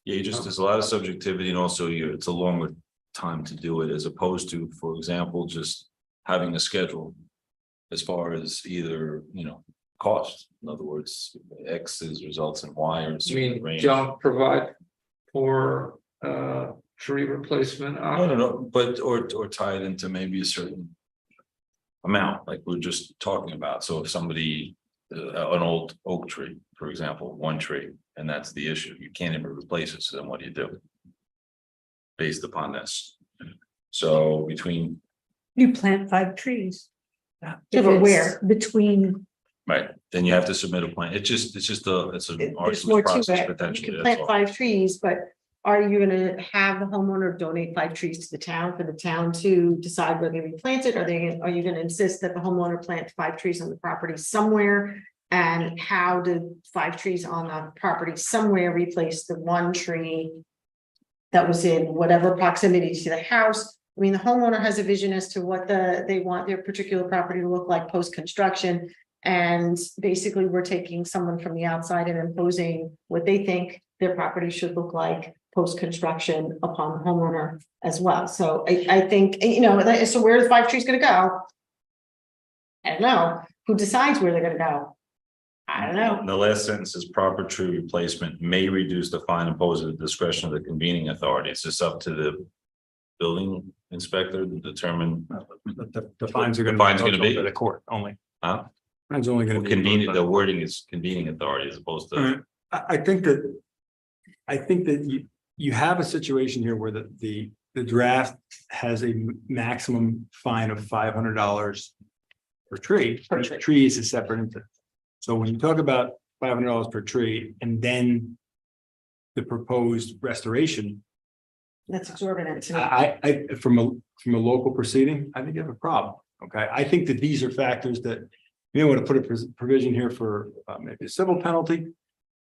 Speaker 6: Yeah, there's a lot of subjectivity, and also it's a longer time to do it, as opposed to, for example, just having a schedule. As far as either, cost, in other words, X is results in Y or a
Speaker 4: you
Speaker 6: certain
Speaker 4: mean
Speaker 6: range.
Speaker 4: don't provide for tree replacement?
Speaker 6: No, but or tie it into maybe a certain amount, like we're just talking about. So if somebody, an old oak tree, for example, one tree, and that's the issue, you can't even replace it, so then what do you do? Based upon this. So between,
Speaker 2: You plant 5 trees.
Speaker 3: Yeah, but
Speaker 2: If it's
Speaker 3: where?
Speaker 2: Between,
Speaker 6: right, then you have to submit a plan. It's an
Speaker 3: There's
Speaker 6: arduous
Speaker 3: more to
Speaker 6: process
Speaker 3: it. You
Speaker 6: potentially.
Speaker 3: can
Speaker 6: that's
Speaker 3: plant
Speaker 6: all.
Speaker 3: 5 trees, but are you gonna have the homeowner donate 5 trees to the town for the town to decide whether they plant it? Are you gonna insist that the homeowner plant 5 trees on the property somewhere? And how do 5 trees on the property somewhere replace the 1 tree that was in whatever proximity to the house? I mean, the homeowner has a vision as to what they want their particular property to look like post-construction. And basically, we're taking someone from the outside and imposing what they think their property should look like post-construction upon the homeowner as well. So I think, so where are the 5 trees gonna go? I don't know. Who decides where they're gonna go? I don't know.
Speaker 6: The last sentence is proper tree replacement may reduce the fine imposed at the discretion of the convening authority. It's just up to the building inspector to determine,
Speaker 7: The fines are
Speaker 6: The
Speaker 7: gonna.
Speaker 6: fines gonna be-
Speaker 7: To the court only.
Speaker 6: huh?
Speaker 7: Fines only gonna be.
Speaker 6: Convenient, the wording is convening authority as opposed to,
Speaker 7: I think that you have a situation here where the draft has a maximum fine of $500 per tree.
Speaker 3: Per
Speaker 7: Each
Speaker 3: tree.
Speaker 7: tree is a separate incident. So when you talk about $500 per tree and then the proposed restoration,
Speaker 3: That's exorbitant to me.
Speaker 7: from a local proceeding, I think you have a problem. Okay, I think that these are factors that you may want to put a provision here for maybe a civil penalty.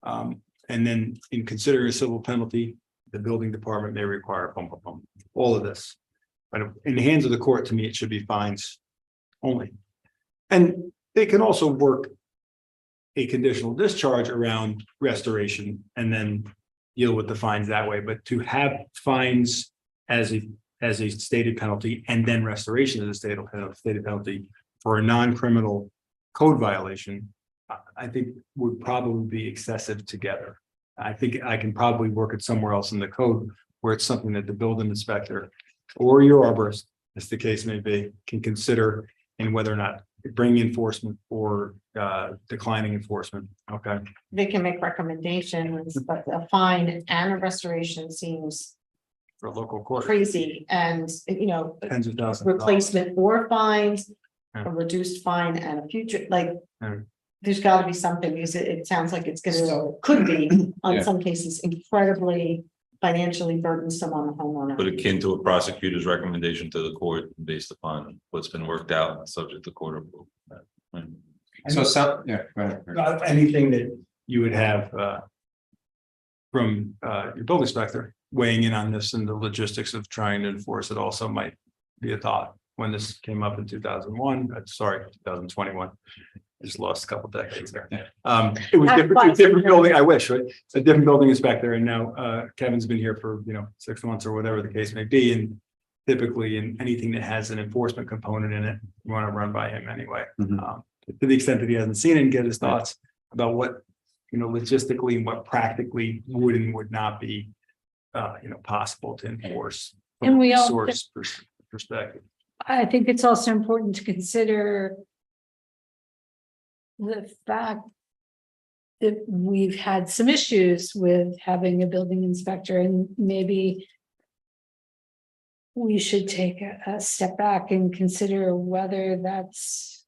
Speaker 7: And then in considering a civil penalty, the building department may require all of this. But in the hands of the court, to me, it should be fines only. And they can also work a conditional discharge around restoration and then deal with the fines that way. But to have fines as a stated penalty and then restoration as a stated penalty for a non-criminal code violation, I think would probably be excessive together. I think I can probably work it somewhere else in the code where it's something that the building inspector or your arborist, as the case may be, can consider in whether or not bringing enforcement or declining enforcement. Okay.
Speaker 3: They can make recommendations, but a fine and a restoration seems
Speaker 7: For a local court.
Speaker 3: crazy and, you know,
Speaker 7: Tens of thousands. of dollars.
Speaker 3: replacement or fines,
Speaker 7: Yeah.
Speaker 3: a reduced fine and a future, like.
Speaker 7: Yeah.
Speaker 3: There's gotta be something, because it sounds like it's could be,
Speaker 1: Yeah.
Speaker 3: on some cases, incredibly financially burdensome on the homeowner.
Speaker 6: but akin to a prosecutor's recommendation to the court based upon what's been worked out and subject to court approval. Right.
Speaker 1: Yeah, go ahead.
Speaker 7: Anything that you would have from your building inspector weighing in on this and the logistics of trying to enforce it also might be a thought. When this came up in 2001, 2021. Just lost a couple decades there. It was different building, I wish, right? A different building inspector, and now Kevin's been here for, 6 months or whatever the case may be, and typically in anything that has an enforcement component in it, you want to run by him anyway.
Speaker 1: Mhm.
Speaker 7: To the extent that he hasn't seen it and get his thoughts about what, logistically and what practically would and would not be, possible to enforce. from
Speaker 2: And we
Speaker 7: a
Speaker 2: all-
Speaker 7: Source perspective.
Speaker 2: I think it's also important to consider the fact that we've had some issues with having a building inspector, and maybe we should take a step back and consider whether that's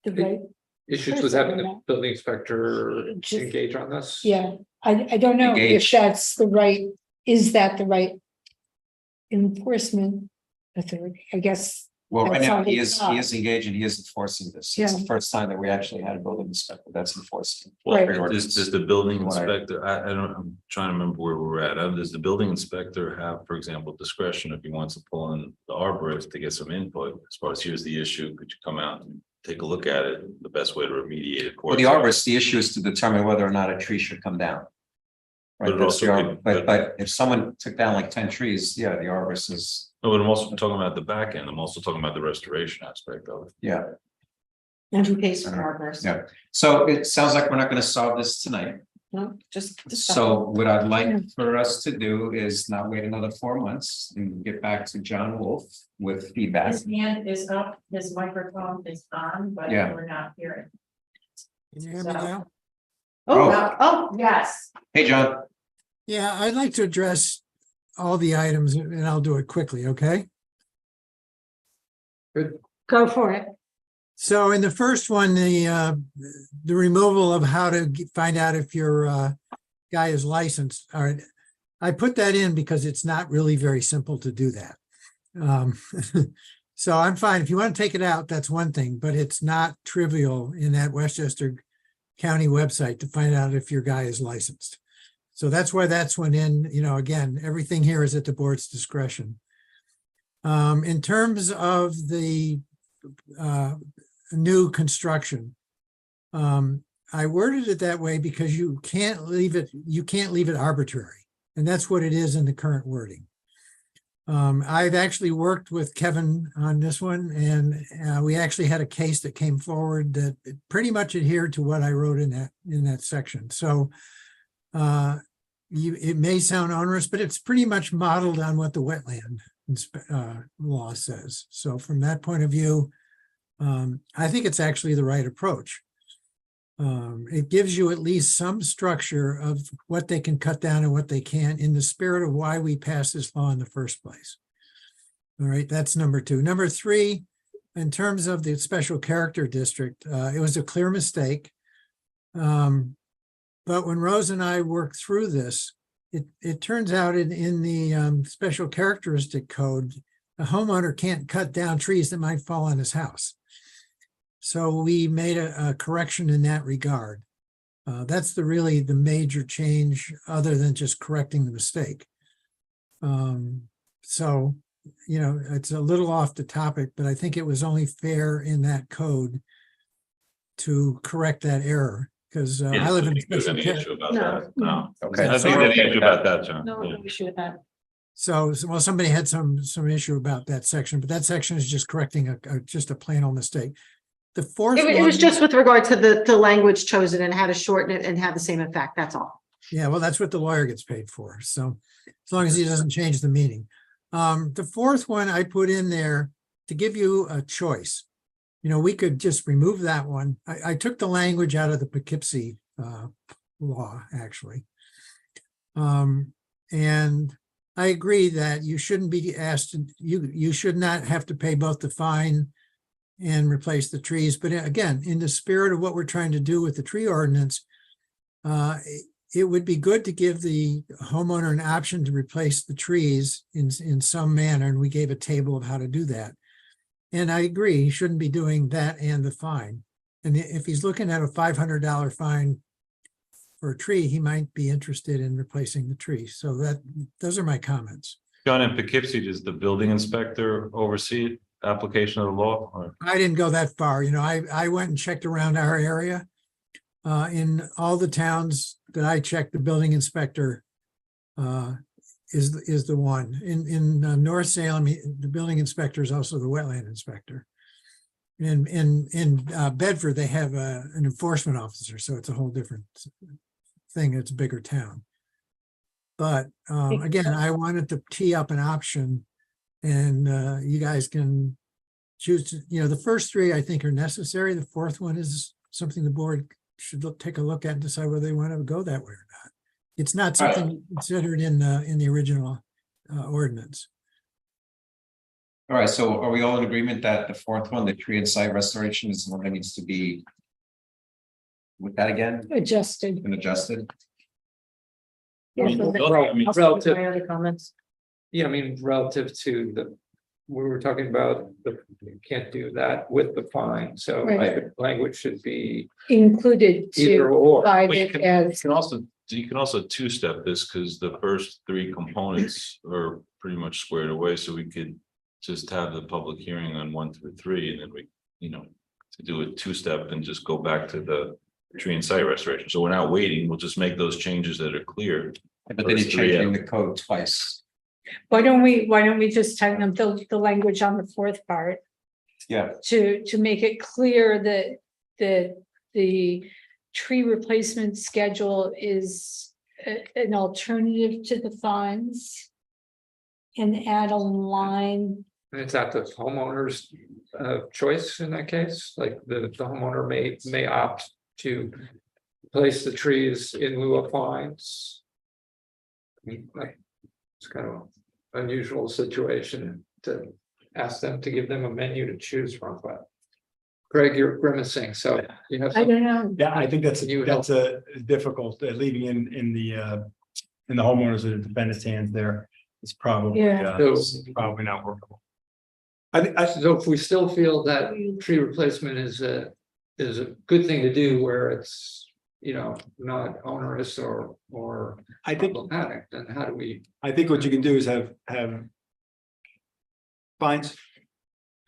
Speaker 2: the right,
Speaker 4: Issues with having the
Speaker 2: Personally,
Speaker 4: building inspector
Speaker 2: Just-
Speaker 4: engage on this?
Speaker 2: yeah, I don't know if
Speaker 1: Engage.
Speaker 2: that's the right, is that the right enforcement authority, I guess.
Speaker 1: Well, right
Speaker 2: That's
Speaker 1: now,
Speaker 2: how
Speaker 1: he
Speaker 2: they
Speaker 1: is
Speaker 2: talk.
Speaker 1: engaged and he is enforcing this. It's the
Speaker 2: Yeah.
Speaker 1: first time that we actually had a building inspector that's enforcing.
Speaker 2: Right.
Speaker 6: Does the building
Speaker 1: What I-
Speaker 6: inspector, I don't, I'm trying to remember where we're at. Does the building inspector have, for example, discretion if he wants to pull in the arborist to get some input? As far as here's the issue, could you come out and take a look at it? The best way to remediate it.
Speaker 1: For the arborist, the issue is to determine whether or not a tree should come down.
Speaker 6: But
Speaker 1: Right,
Speaker 6: it
Speaker 1: that's the
Speaker 6: also
Speaker 1: arb-
Speaker 6: could-
Speaker 1: but if someone took down like 10 trees, yeah, the arborist is,
Speaker 6: No, but I'm also talking about the back end. I'm also talking about the restoration aspect of it.
Speaker 1: yeah.
Speaker 3: And who pays for arbors?
Speaker 1: Yeah. So it sounds like we're not gonna solve this tonight.
Speaker 3: No, just.
Speaker 1: So what I'd like for us to do is not wait another 4 months and get back to John Wolf with feedback.
Speaker 9: His hand is up, his microphone is on, but
Speaker 1: Yeah.
Speaker 9: we're not hearing.
Speaker 10: Can you hear me now?
Speaker 3: Oh,
Speaker 9: Yes,
Speaker 1: Hey, John.
Speaker 10: Yeah, I'd like to address all the items and I'll do it quickly, okay?
Speaker 2: Go for it.
Speaker 10: So in the first one, the removal of how to find out if your guy is licensed. All right. I put that in because it's not really very simple to do that. So I'm fine. If you want to take it out, that's one thing, but it's not trivial in that Westchester County website to find out if your guy is licensed. So that's why that's went in, again, everything here is at the board's discretion. In terms of the new construction, I worded it that way because you can't leave it arbitrary. And that's what it is in the current wording. I've actually worked with Kevin on this one, and we actually had a case that came forward that pretty much adhered to what I wrote in that section. So it may sound onerous, but it's pretty much modeled on what the wetland law says. So from that point of view, I think it's actually the right approach. It gives you at least some structure of what they can cut down and what they can't in the spirit of why we passed this law in the first place. All right, that's number two. Number three, in terms of the special character district, it was a clear mistake. But when Rose and I worked through this, it turns out in the special characteristic code, a homeowner can't cut down trees that might fall on his house. So we made a correction in that regard. That's really the major change other than just correcting the mistake. So, you know, it's a little off the topic, but I think it was only fair in that code to correct that errel. Because I live in.
Speaker 6: There's any issue about
Speaker 3: No.
Speaker 6: that? No.
Speaker 1: Okay.
Speaker 6: I think there's an issue about that, John.
Speaker 3: No,
Speaker 6: Yeah.
Speaker 3: no issue with that.
Speaker 10: So, well, somebody had some issue about that section, but that section is just correcting just a plain old mistake. The fourth
Speaker 3: It was
Speaker 10: one-
Speaker 3: just with regard to the language chosen and how to shorten it and have the same effect, that's all.
Speaker 10: Yeah, well, that's what the lawyer gets paid for. So as long as he doesn't change the meaning. The fourth one I put in there to give you a choice. You know, we could just remove that one. I took the language out of the Poughkeepsie law, actually. And I agree that you shouldn't be asked, you should not have to pay both the fine and replace the trees. But again, in the spirit of what we're trying to do with the tree ordinance, it would be good to give the homeowner an option to replace the trees in some manner. And we gave a table of how to do that. And I agree, he shouldn't be doing that and the fine. And if he's looking at a $500 fine for a tree, he might be interested in replacing the tree. So those are my comments.
Speaker 6: John, in Poughkeepsie, does the building inspector oversee application of the law? Or
Speaker 10: I didn't go that far. You know, I went and checked around our area. In all the towns that I checked, the building inspector is the one. In North Salem, the building inspector is also the wetland inspector. And in Bedford, they have an enforcement officer, so it's a whole different thing. It's a bigger town. But again, I wanted to tee up an option, and you guys can choose to, you know, the first three I think are necessary. The fourth one is something the board should take a look at and decide whether they want to go that way or not. It's not something considered in the original ordinance.
Speaker 1: All right, so are we all in agreement that the fourth one, the tree and site restoration, is the one that needs to be with that again
Speaker 2: Adjusted.
Speaker 1: and adjusted?
Speaker 3: Yeah, so that-
Speaker 4: I mean,
Speaker 3: I'll stick with
Speaker 4: relative-
Speaker 3: my other comments.
Speaker 4: Yeah, I mean, relative to we were talking about you can't do that with the fine, so
Speaker 2: Right.
Speaker 4: language should be
Speaker 2: Included
Speaker 4: either
Speaker 2: to
Speaker 4: or.
Speaker 2: provide
Speaker 6: Well, you
Speaker 2: it
Speaker 6: can-
Speaker 2: as,
Speaker 6: You can also two-step this because the first three components are pretty much squared away, so we could just have the public hearing on 1 through 3, and then we, you know, to do a two-step and just go back to the tree and site restoration. So we're not waiting, we'll just make those changes that are clear.
Speaker 1: But then you're changing the code twice.
Speaker 2: why don't we just tighten up the language on the fourth part
Speaker 1: Yeah,
Speaker 2: to make it clear that the tree replacement schedule is an alternative to the fines, and add a line.
Speaker 4: And it's at the homeowner's choice in that case, like the homeowner may opt to place the trees in lieu of fines. I mean, it's kind of an unusual situation to ask them to give them a menu to choose from, but. Greg, you're grimacing, so you have.
Speaker 2: I don't know.
Speaker 7: Yeah, I think that's
Speaker 4: You
Speaker 7: a difficult, leaving in the homeowners or the defendant's hands there. It's probably,
Speaker 2: Yeah.
Speaker 7: it's probably not workable. I
Speaker 4: So if we still feel that tree replacement is a good thing to do where it's, you know, not onerous or
Speaker 7: think,
Speaker 4: problematic, then how do we?
Speaker 7: I think what you can do is have fines.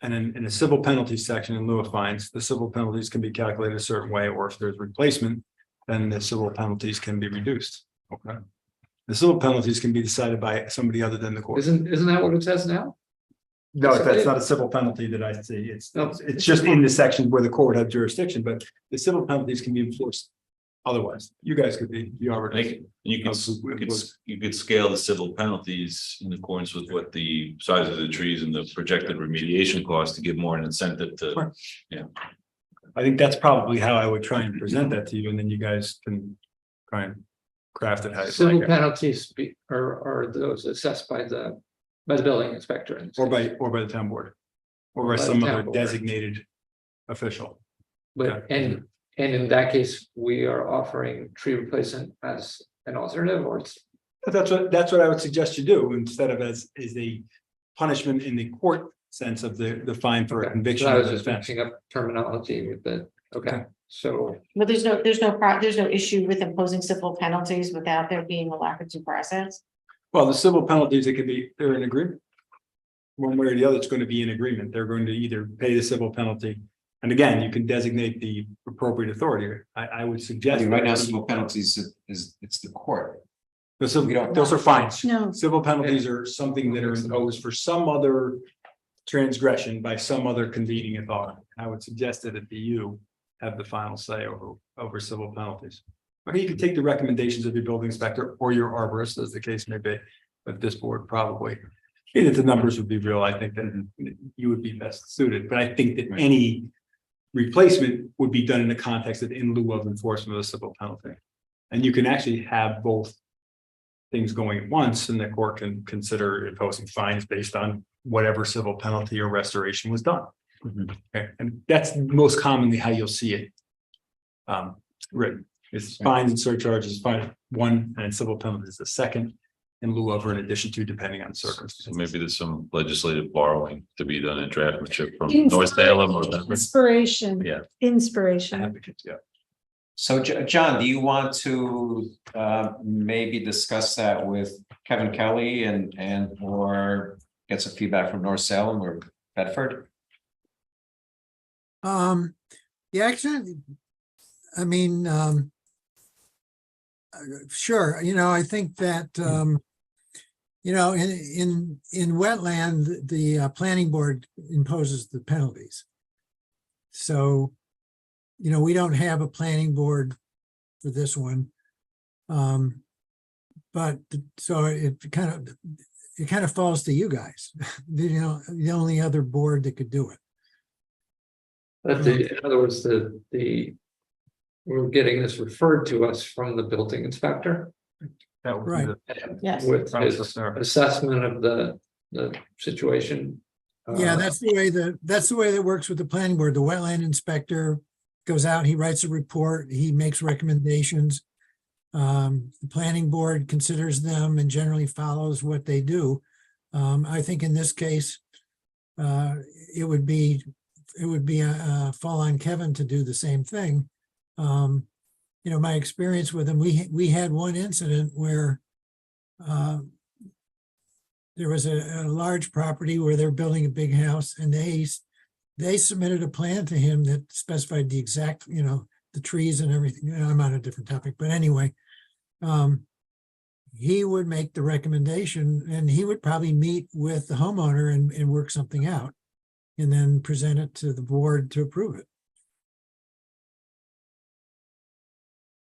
Speaker 7: And in the civil penalties section in lieu of fines, the civil penalties can be calculated a certain way, or if there's replacement, then the civil penalties can be reduced. Okay. The civil penalties can be decided by somebody other than the court.
Speaker 4: Isn't that what it says now?
Speaker 7: No, that's not a civil penalty that I see.
Speaker 4: No.
Speaker 7: It's just in the section where the court had jurisdiction, but the civil penalties can be enforced otherwise. You guys could be the
Speaker 6: I
Speaker 7: arbitrator.
Speaker 6: think you could scale the civil penalties in accordance with what the size of the trees and the projected remediation cost to give more an incentive to.
Speaker 7: Right. I think that's probably how I would try and present that to you, and then you guys can try and craft it how you
Speaker 4: Civil
Speaker 7: like it.
Speaker 4: penalties are those assessed by the building inspector.
Speaker 7: Or by the town board. Or by
Speaker 4: By the
Speaker 7: some
Speaker 4: town
Speaker 7: other
Speaker 4: board.
Speaker 7: designated official.
Speaker 4: But, and in that case, we are offering tree replacement as an alternative, or it's
Speaker 7: But that's what I would suggest you do, instead of as a punishment in the court sense of the fine for a conviction.
Speaker 4: So I
Speaker 7: of
Speaker 4: was
Speaker 7: an
Speaker 4: just
Speaker 7: offense.
Speaker 4: mixing up terminology with the, okay, so.
Speaker 3: But there's no issue with imposing civil penalties without there being a lack of due process.
Speaker 7: Well, the civil penalties, they're in agreement. One way or the other, it's going to be in agreement. They're going to either pay the civil penalty. And again, you can designate the appropriate authority. I would
Speaker 1: I
Speaker 7: suggest.
Speaker 1: mean, right now, civil penalties it's the court. We don't-
Speaker 7: Those are fines.
Speaker 2: No.
Speaker 7: Civil penalties are something that are imposed for some other transgression by some other convening authority. I would suggest that it be you have the final say over civil penalties. Okay, you could take the recommendations of your building inspector or your arborist, as the case may be, but this board probably. And if the numbers would be real, I think that you would be best suited, but I think that any replacement would be done in the context of in lieu of enforcement of a civil penalty. And you can actually have both things going at once, and the court can consider imposing fines based on whatever civil penalty or restoration was done. Okay, and that's most commonly how you'll see it. Written, it's fines and surcharges, fine one, and civil penalties the second, in lieu of or in addition to, depending on the
Speaker 6: So
Speaker 7: circumstances.
Speaker 6: maybe there's some legislative borrowing to be done in draftmanship from North Salem or whatever.
Speaker 2: Inspiration.
Speaker 6: Yeah.
Speaker 2: Inspiration.
Speaker 7: Advocates, yeah.
Speaker 1: So John, do you want to maybe discuss that with Kevin Kelly and or get some feedback from North Salem or Bedford?
Speaker 10: Yeah, actually, I mean, sure, I think that, in wetland, the planning board imposes the penalties. So, we don't have a planning board for this one. But so it kind of falls to you guys, the only other board that could do it.
Speaker 4: But in other words, we're getting this referred to us from the building inspector.
Speaker 7: That would be
Speaker 10: Right.
Speaker 7: the
Speaker 3: Yes.
Speaker 4: With
Speaker 7: process
Speaker 4: his
Speaker 7: there.
Speaker 4: assessment of the situation.
Speaker 10: Yeah, that's the way that works with the planning board. The wetland inspector goes out, he writes a report, he makes recommendations. The planning board considers them and generally follows what they do. I think in this case, it would be fall on Kevin to do the same thing. My experience with him, we had one incident where there was a large property where they're building a big house, and they submitted a plan to him that specified the exact, the trees and everything. I'm on a different topic, but anyway, he would make the recommendation, and he would probably meet with the homeowner and work something out, and then present it to the board to approve it.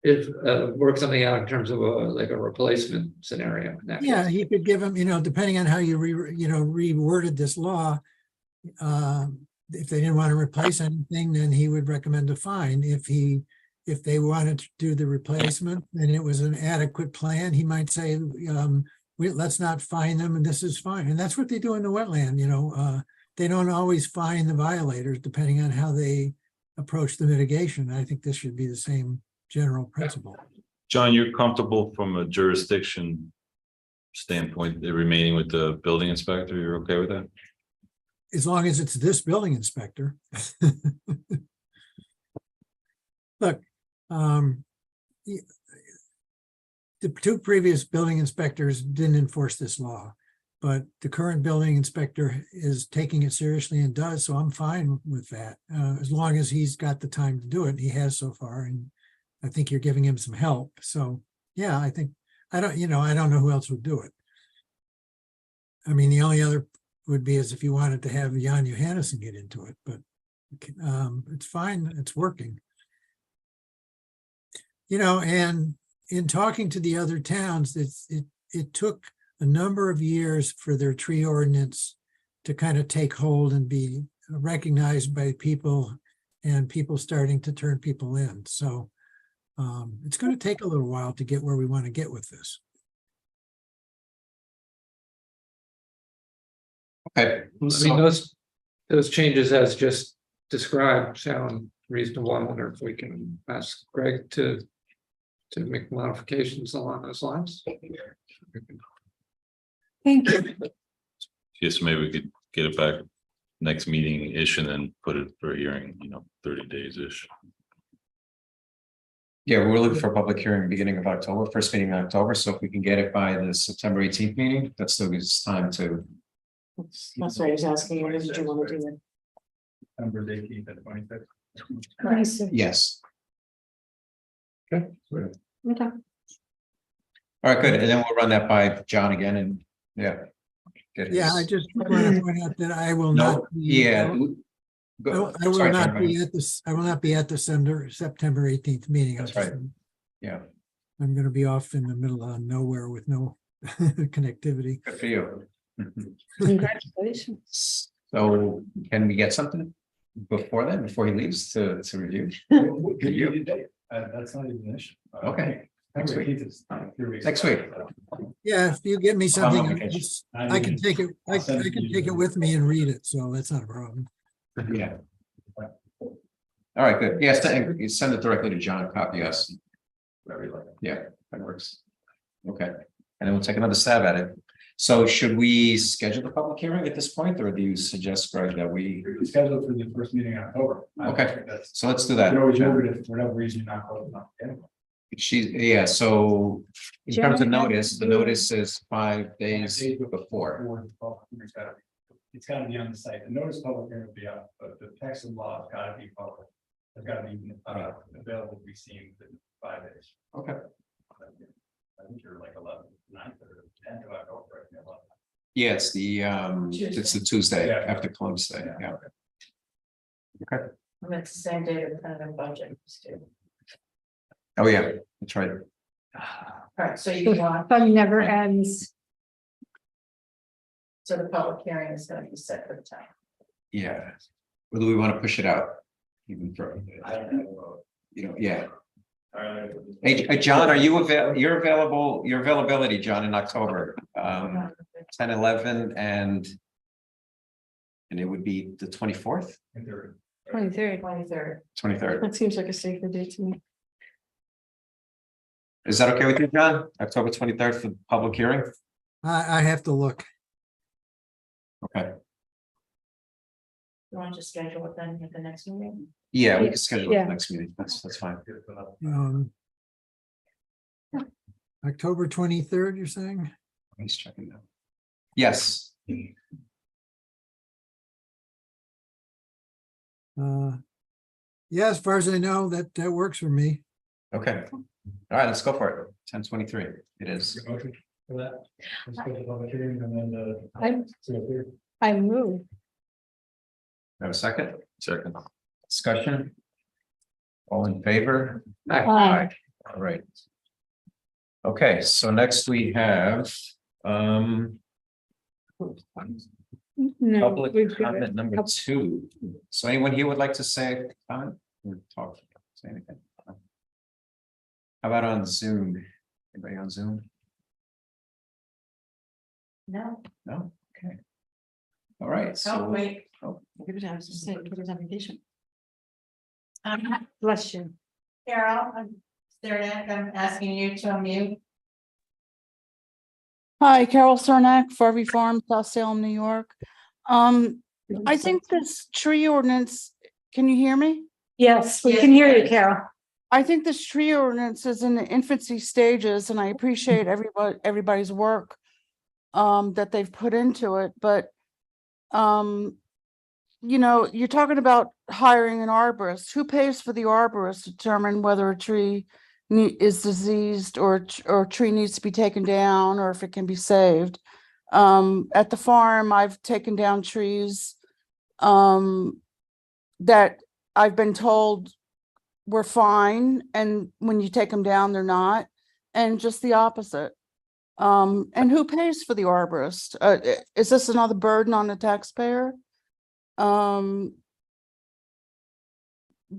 Speaker 4: If work something out in terms of like a replacement scenario. in that
Speaker 10: Yeah,
Speaker 4: case.
Speaker 10: he could give him, depending on how you reworded this law. If they didn't want to replace anything, then he would recommend a fine. If they wanted to do the replacement and it was an adequate plan, he might say, let's not fine them, and this is fine. And that's what they do in the wetland, they don't always fine the violators depending on how they approach the mitigation. I think this should be the same general principle.
Speaker 6: John, you're comfortable from a jurisdiction standpoint, remaining with the building inspector? You're okay with that?
Speaker 10: As long as it's this building inspector. Look, the two previous building inspectors didn't enforce this law, but the current building inspector is taking it seriously and does, so I'm fine with that. As long as he's got the time to do it, he has so far, and I think you're giving him some help. So, yeah, I think, I don't know who else would do it. I mean, the only other would be as if you wanted to have Jan Johannesson get into it, but it's fine, it's working. And in talking to the other towns, it took a number of years for their tree ordinance to kind of take hold and be recognized by people and people starting to turn people in. So it's going to take a little while to get where we want to get with this.
Speaker 1: Okay.
Speaker 4: I mean,
Speaker 1: So,
Speaker 4: those changes as just described sound reasonable. I wonder if we can ask Greg to make modifications along those lines.
Speaker 2: Thank you.
Speaker 6: Yes, maybe we could get it back next meeting-ish and then put it for a hearing, 30 days-ish.
Speaker 1: yeah, we're looking for a public hearing beginning of October, first meeting in October. So if we can get it by the September 18th meeting, that still gives us time to,
Speaker 3: That's what I was asking, what did you want to do?
Speaker 7: September 18th and 26th.
Speaker 2: 26.
Speaker 1: yes.
Speaker 3: Okay.
Speaker 1: All right, good. And then we'll run that by John again and, yeah. get
Speaker 10: Yeah, I
Speaker 1: his-
Speaker 10: just want to point out that I will
Speaker 1: No,
Speaker 10: not. be-
Speaker 1: yeah.
Speaker 10: I will
Speaker 1: Sorry,
Speaker 10: not
Speaker 1: John, go
Speaker 10: be
Speaker 1: ahead.
Speaker 10: at this, I will not be at the September 18th meeting.
Speaker 1: That's right. Yeah,
Speaker 10: I'm going to be off in the middle of nowhere with no connectivity.
Speaker 1: good for you.
Speaker 2: Congratulations.
Speaker 1: So can we get something before then, before he leaves to review?
Speaker 7: Good you. That's not even an issue.
Speaker 1: Okay. Next week.
Speaker 7: 18th is 3 weeks.
Speaker 1: Next week.
Speaker 10: Yeah, if you give me
Speaker 1: on
Speaker 10: something,
Speaker 1: vacation.
Speaker 10: I can take it, I can take it with me and read it, so that's not a problem.
Speaker 1: Yeah. All right, good. Yes, you send it directly to John, copy us. Whatever you like. Yeah, that works. Okay, and then we'll take another stab at it. So should we schedule the public hearing at this point, or do you suggest, Greg, that we,
Speaker 7: It's scheduled for the first meeting in October.
Speaker 1: Okay.
Speaker 7: That's,
Speaker 1: so let's do
Speaker 7: you
Speaker 1: that.
Speaker 7: can always move it if for whatever reason you're not close enough.
Speaker 1: Yeah, so in terms of
Speaker 2: Jen,
Speaker 1: notice, the notice is 5 days before.
Speaker 7: It's gotta be on the site. The notice public hearing will be up, but the text of law has gotta be public. It's gotta be available to be seen within 5 days.
Speaker 1: Okay.
Speaker 7: I think you're like 11, 9th or 10th of October. Right? 11th.
Speaker 1: Yeah, it's the Tuesday
Speaker 7: Yeah.
Speaker 1: after Columbus Day, yeah. Okay,
Speaker 9: And it's the same day the kind of budget is due.
Speaker 1: oh, yeah, that's right.
Speaker 9: Right, so you want,
Speaker 2: Fun never ends.
Speaker 9: so the public hearing is gonna be set for the time.
Speaker 1: Yeah. Or do we want to push it out? Even further?
Speaker 7: I don't know.
Speaker 1: Yeah.
Speaker 7: All right.
Speaker 1: Hey, John, are you your availability, John, in October, 10, 11, and it would be the 24th,
Speaker 2: 23rd.
Speaker 9: 23rd.
Speaker 1: 23rd.
Speaker 2: That seems like a safer date to me.
Speaker 1: Is that okay with you, John? October 23rd for the public hearing?
Speaker 10: I have to look.
Speaker 1: Okay,
Speaker 9: You want to just schedule it then at the next meeting?
Speaker 1: yeah, we can schedule
Speaker 2: Yeah.
Speaker 1: the next meeting. That's fine.
Speaker 10: October 23rd, you're saying?
Speaker 1: He's checking that. Yes.
Speaker 10: Yeah, as far as I know, that works for me.
Speaker 1: Okay. All right, let's go for it. 10:23. It is.
Speaker 7: Motion for that. Let's go to the public hearing and then the.
Speaker 2: I move.
Speaker 1: Have a second?
Speaker 6: Second.
Speaker 1: Discussion? All in favor?
Speaker 2: Aye.
Speaker 1: All right. Okay, so next we have
Speaker 2: No,
Speaker 1: public
Speaker 2: we've got
Speaker 1: comment
Speaker 2: it.
Speaker 1: number 2. So anyone here would like to say a comment or talk, say anything? How about on Zoom? Anybody on Zoom?
Speaker 9: No,
Speaker 1: No? Okay. All right,
Speaker 9: oh,
Speaker 1: so.
Speaker 9: wait.
Speaker 3: Give it, I was just saying, give it on vacation.
Speaker 2: Bless you.
Speaker 9: Carol, I'm asking you to unmute.
Speaker 11: Hi, Carol Cernak, Farvey Farm, South Salem, New York. I think this tree ordinance, can you hear me?
Speaker 2: Yes, we
Speaker 9: Yes,
Speaker 2: can hear you,
Speaker 9: yes.
Speaker 2: Carol.
Speaker 11: I think this tree ordinance is in the infancy stages and I appreciate everybody's work that they've put into it, but you're talking about hiring an arborist. Who pays for the arborist to determine whether a tree is diseased or a tree needs to be taken down or if it can be saved? At the farm, I've taken down trees that I've been told we're fine, and when you take them down, they're not, and just the opposite. And who pays for the arborist? Is this another burden on the taxpayer? The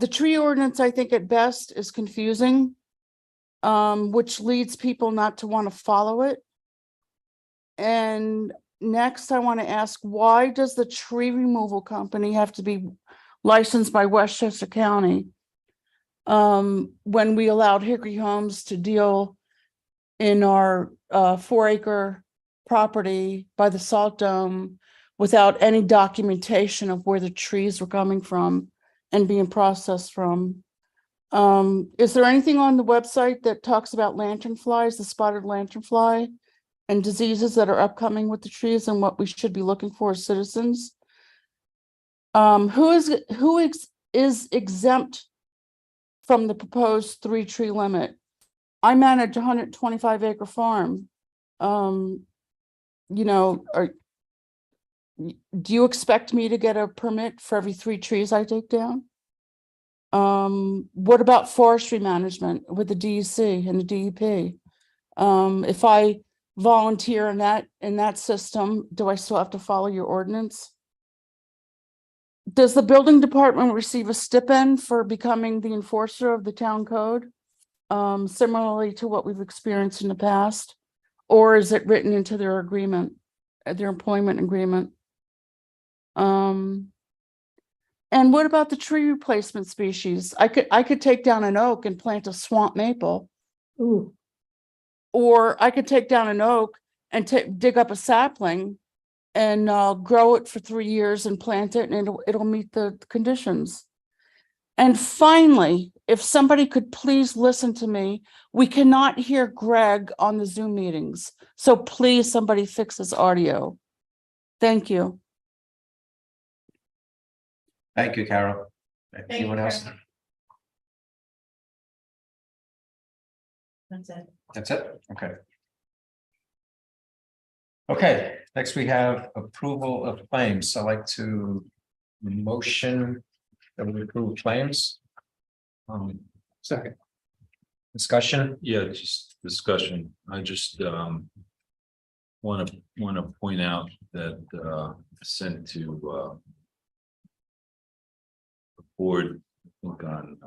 Speaker 11: tree ordinance, I think at best is confusing, which leads people not to want to follow it. And next, I want to ask, why does the tree removal company have to be licensed by Westchester County? When we allowed Hickory Homes to deal in our 4-acre property by the Salt Dome without any documentation of where the trees were coming from and being processed from. Is there anything on the website that talks about lanternflies, the spotted lanternfly, and diseases that are upcoming with the trees and what we should be looking for as citizens? Who is exempt from the proposed 3-tree limit? I manage a 125-acre farm. You know, do you expect me to get a permit for every 3 trees I take down? What about forestry management with the DEC and the DEP? If I volunteer in that system, do I still have to follow your ordinance? Does the building department receive a stipend for becoming the enforcer of the town code? Similarly to what we've experienced in the past, or is it written into their agreement, their employment agreement? And what about the tree replacement species? I could take down an oak and plant a swamp maple.
Speaker 2: Ooh,
Speaker 11: Or I could take down an oak and dig up a sapling and grow it for 3 years and plant it, and it'll meet the conditions. And finally, if somebody could please listen to me, we cannot hear Greg on the Zoom meetings. So please, somebody fix his audio. Thank you.
Speaker 1: Thank you, Carol. Anyone
Speaker 9: you,
Speaker 1: else?
Speaker 9: Carol. That's it.
Speaker 1: That's it? Okay. Okay, next we have approval of claims. I'd like to motion that we approve claims.
Speaker 8: Second.
Speaker 1: Discussion?
Speaker 6: Yeah, just discussion. I just want to point out that sent to the board, I think on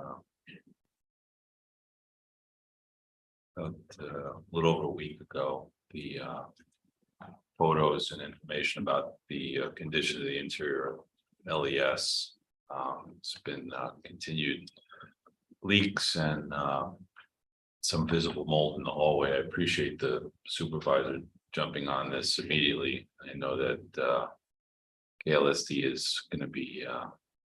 Speaker 6: a little over a week ago, the photos and information about the condition of the interior of LES. It's been continued leaks and some visible mold in the hallway. I appreciate the supervisor jumping on this immediately. I know that KLSD is going to be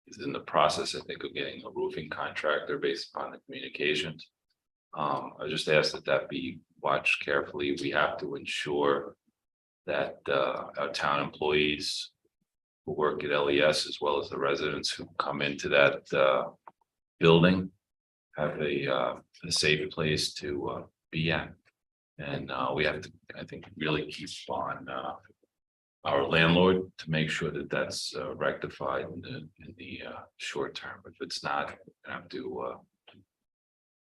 Speaker 6: is in the process, I think, of getting a roofing contractor based upon the communications. I just ask that be watched carefully. We have to ensure that our town employees who work at LES, as well as the residents who come into that building, have a safe place to be at. And we have to, I think, really keep on our landlord to make sure that that's rectified in the short term. If it's not, we have to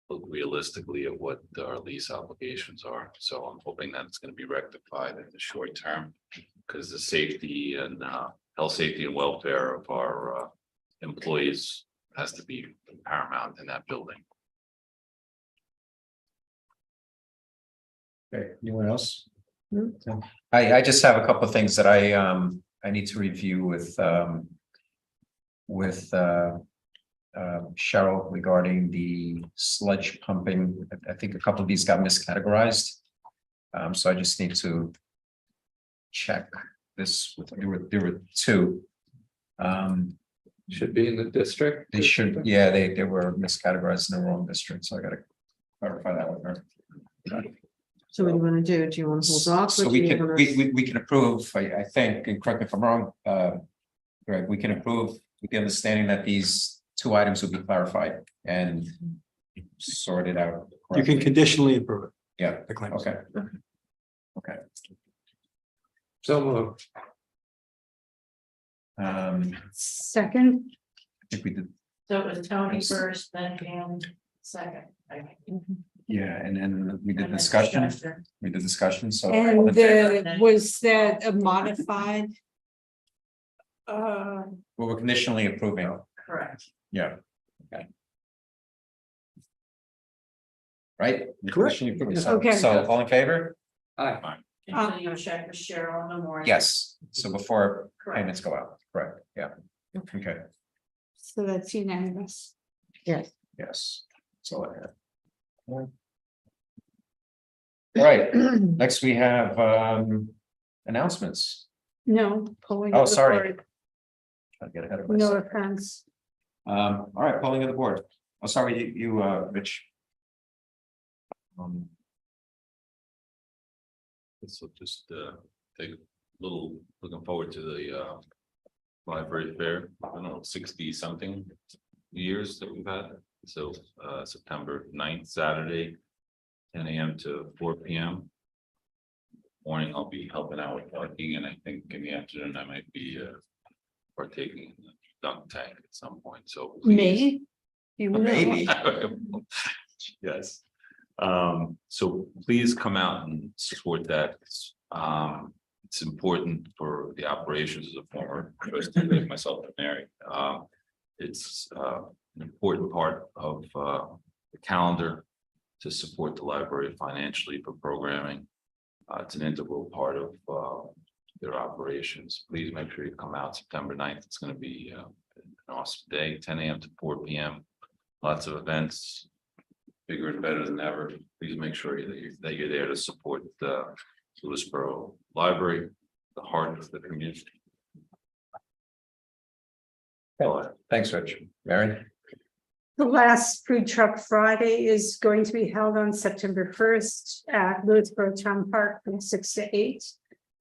Speaker 6: look realistically at what our lease obligations are. So I'm hoping that it's going to be rectified in the short term, because the safety and health, safety and welfare of our employees has to be paramount in that building.
Speaker 1: Okay, anyone else? I just have a couple of things that I need to review with Cheryl regarding the sludge pumping. I think a couple of these got miscategorized. So I just need to check this with, there were 2.
Speaker 4: Should be in the district.
Speaker 1: They should, yeah, they were miscategorized in the wrong district, so I gotta clarify that with her.
Speaker 3: So what do you want to do? Do you want to hold off?
Speaker 1: So
Speaker 3: or do
Speaker 1: we
Speaker 3: you
Speaker 1: can,
Speaker 3: wanna-
Speaker 1: we can approve, I think, and correct me if I'm wrong, Greg, we can approve with the understanding that these 2 items will be clarified and sorted out.
Speaker 7: You can
Speaker 1: correctly.
Speaker 7: conditionally approve it.
Speaker 1: Yeah,
Speaker 7: The claims.
Speaker 1: okay. Okay.
Speaker 4: So moved.
Speaker 2: second,
Speaker 1: I think we did,
Speaker 9: So it was Tony first, then Pam second. I think.
Speaker 1: Yeah, and then we did
Speaker 9: And then
Speaker 1: discussion, so. all
Speaker 2: And
Speaker 1: in favor?
Speaker 2: was that a modified? Uh,
Speaker 1: Well, we're conditionally approving,
Speaker 9: Correct.
Speaker 1: yeah. Okay. Right? You're
Speaker 8: Correct.
Speaker 1: conditionally approving,
Speaker 2: Okay.
Speaker 1: So all in favor?
Speaker 4: Aye.
Speaker 9: And so you check with Cheryl in the morning.
Speaker 1: Yes, so before
Speaker 9: Correct.
Speaker 1: payments go out, correct, yeah. Okay,
Speaker 2: so that's unanimous.
Speaker 3: Yes.
Speaker 1: yes, that's all I have. All right, next we have announcements.
Speaker 2: No, polling.
Speaker 1: Oh,
Speaker 2: of the
Speaker 1: sorry.
Speaker 2: board.
Speaker 1: Trying to get ahead of
Speaker 2: No
Speaker 1: myself.
Speaker 2: offense.
Speaker 1: All right, polling of the board. Oh, sorry, Rich.
Speaker 6: So just take a little, looking forward to the library fair. I don't know, 60 something years that we've had. So September 9th, Saturday, 10 a.m. to 4 p.m. Morning, I'll be helping out with parking, and I think in the afternoon I might be partaking in the dunk tank at some point. So please-
Speaker 2: Me? You will.
Speaker 1: Maybe.
Speaker 6: Yes. So please come out and support that. It's important for the operations as a former trustee like myself and Mary. It's an important part of the calendar to support the library financially for programming. It's an integral part of their operations. Please make sure you come out September 9th. It's going to be an awesome day, 10 a.m. to 4 p.m. Lots of events, bigger and better than ever. Please make sure that you're there to support the Lewisboro Library, the heart of the community.
Speaker 1: Thanks, Rich. Mary?
Speaker 2: The last Food Truck Friday is going to be held on September 1st at Lewisboro Town Park from 6 to 8.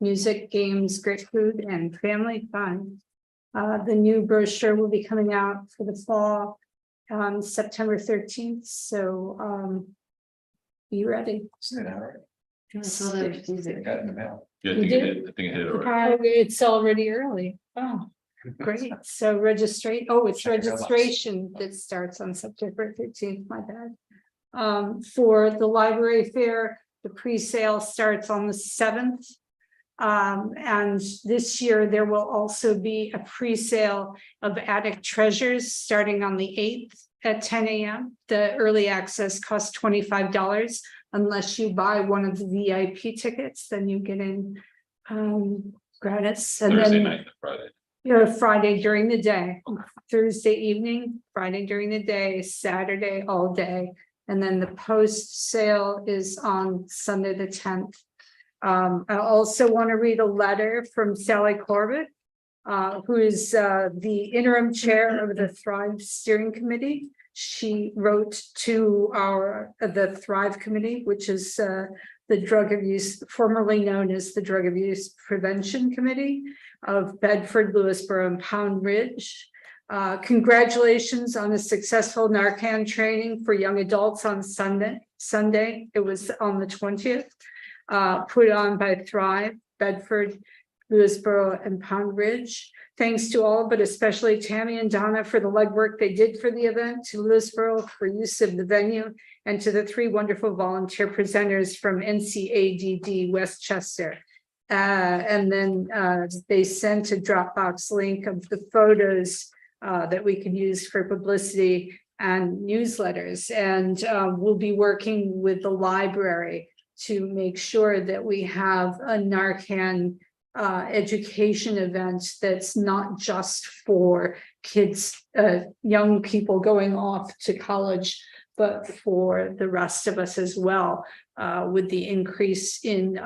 Speaker 2: Music, games, great food, and family fun. The new brochure will be coming out for the fall on September 13th, so be ready.
Speaker 1: Send it out, right?
Speaker 2: It
Speaker 1: Got it in the mail.
Speaker 6: Yeah, I
Speaker 2: You
Speaker 6: think
Speaker 2: did?
Speaker 6: I think it hit it already.
Speaker 2: It's already early. Oh, great. So it's
Speaker 1: Check your mailbox.
Speaker 2: registration that starts on September 13th, my bad. For the library fair, the pre-sale starts on the 7th. And this year there will also be a pre-sale of Attic Treasures starting on the 8th at 10 a.m. The early access costs $25 unless you buy one of the VIP tickets, then you get in gratis. And
Speaker 6: Thursday
Speaker 2: then
Speaker 6: night, and Friday.
Speaker 2: Friday during the day, Thursday evening, Friday during the day, Saturday all day. And then the post sale is on Sunday, the 10th. I also want to read a letter from Sally Corbett, who is the interim chair of the Thrive Steering Committee. She wrote to the Thrive Committee, which is the drug abuse, formerly known as the Drug Abuse Prevention Committee of Bedford, Lewisboro, and Pound Ridge. Congratulations on the successful Narcan training for young adults on Sunday. It was on the 20th. Put on by Thrive, Bedford, Lewisboro, and Pound Ridge. Thanks to all, but especially Tammy and Donna for the legwork they did for the event, to Lewisboro for use of the venue, and to the 3 wonderful volunteer presenters from NCADD Westchester. And then they sent a Dropbox link of the photos that we can use for publicity and newsletters. And we'll be working with the library to make sure that we have a Narcan education event that's not just for kids, young people going off to college, but for the rest of us as well. With the increase in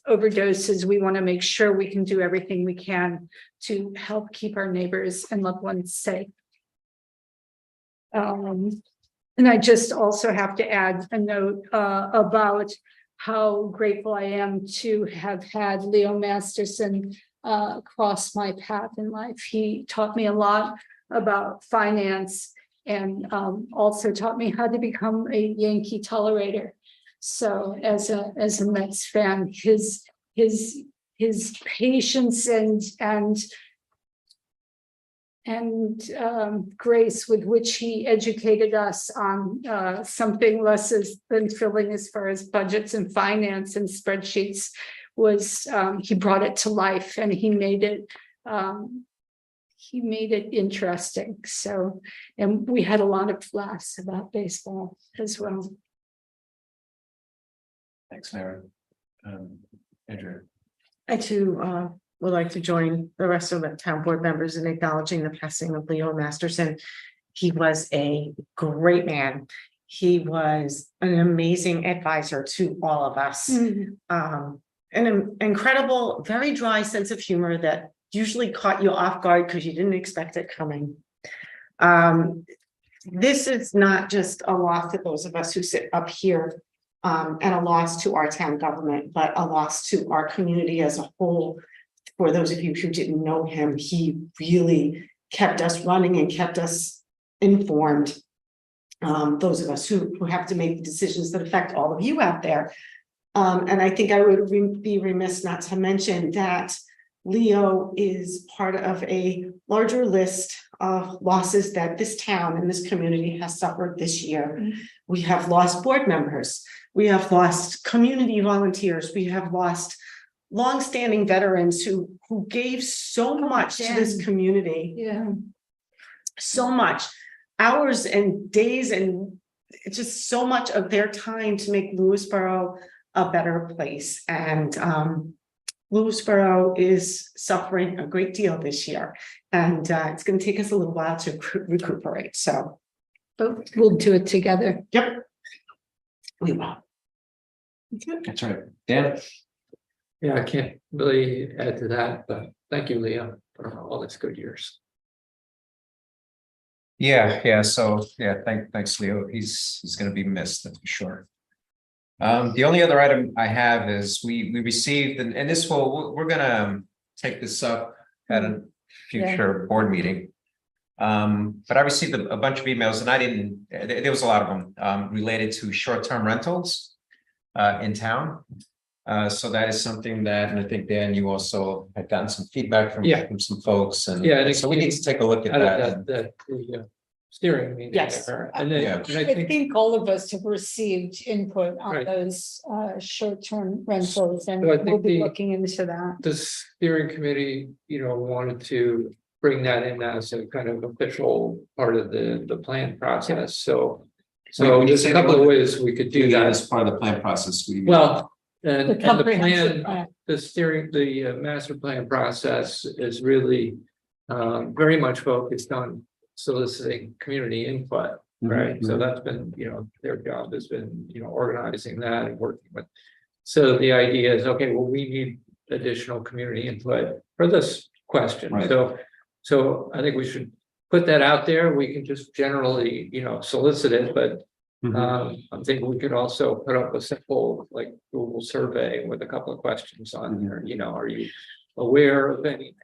Speaker 2: overdoses, we want to make sure we can do everything we can to help keep our neighbors and loved ones safe. And I just also have to add a note about how grateful I am to have had Leo Masterson cross my path in life. He taught me a lot about finance and also taught me how to become a Yankee tolerator. So as a Mets fan, his patience and and grace with which he educated us on something less than thrilling as far as budgets and finance and spreadsheets was he brought it to life, and he made it interesting. So, and we had a lot of laughs about baseball as well.
Speaker 1: Thanks, Mary. Andrew.
Speaker 3: I too would like to join the rest of the town board members in acknowledging the passing of Leo Masterson. He was a great man. He was an amazing advisor to all of us. An incredible, very dry sense of humor that usually caught you off guard because you didn't expect it coming. This is not just a loss to those of us who sit up here, and a loss to our town government, but a loss to our community as a whole. For those of you who didn't know him, he really kept us running and kept us informed. Those of us who have to make the decisions that affect all of you out there. And I think I would be remiss not to mention that Leo is part of a larger list of losses that this town and this community has suffered this year. We have lost board members. We have lost community volunteers. We have lost longstanding veterans who gave so much to this community.
Speaker 2: Yeah.
Speaker 3: So much, hours and days, and just so much of their time to make Lewisboro a better place. And Lewisboro is suffering a great deal this year, and it's going to take us a little while to recuperate. So,
Speaker 2: But we'll do it together.
Speaker 3: yep, we will.
Speaker 1: That's right. Dan?
Speaker 4: Yeah, I can't really add to that, but thank you, Leo, for all these good years.
Speaker 1: Yeah, so thanks, Leo. He's gonna be missed, that's for sure. The only other item I have is we received, and this we're gonna take this up at a future board meeting. But I received a bunch of emails, and there was a lot of them related to short-term rentals in town. So that is something that, and I think, Dan, you also had gotten some feedback from some folks, and so we need to take a look at that.
Speaker 4: The steering meeting.
Speaker 3: Yes.
Speaker 4: And then,
Speaker 1: Yeah.
Speaker 4: and I
Speaker 2: I
Speaker 4: think,
Speaker 2: think all of us have received input on
Speaker 4: Right.
Speaker 2: those short-term rentals, and
Speaker 4: So I think
Speaker 2: we'll be
Speaker 4: the-
Speaker 2: looking into that.
Speaker 4: the steering committee, wanted to bring that in as a kind of official part of the plan process, so. So
Speaker 1: We
Speaker 4: there's a
Speaker 1: take
Speaker 4: couple
Speaker 1: look
Speaker 4: of ways we could do that.
Speaker 1: as part of the plan process.
Speaker 4: Well,
Speaker 2: The
Speaker 4: and the
Speaker 2: comprehensive
Speaker 4: plan, the master plan process is really very much focused on soliciting community input, right? So that's been, their job has been, organizing that and working with. So the idea is, okay, well, we need additional community input for this question.
Speaker 1: Right.
Speaker 4: So I think we should put that out there. We can just generally, solicit it, but I'm thinking we could also put up a simple like Google survey with a couple of questions on there. Are you aware of any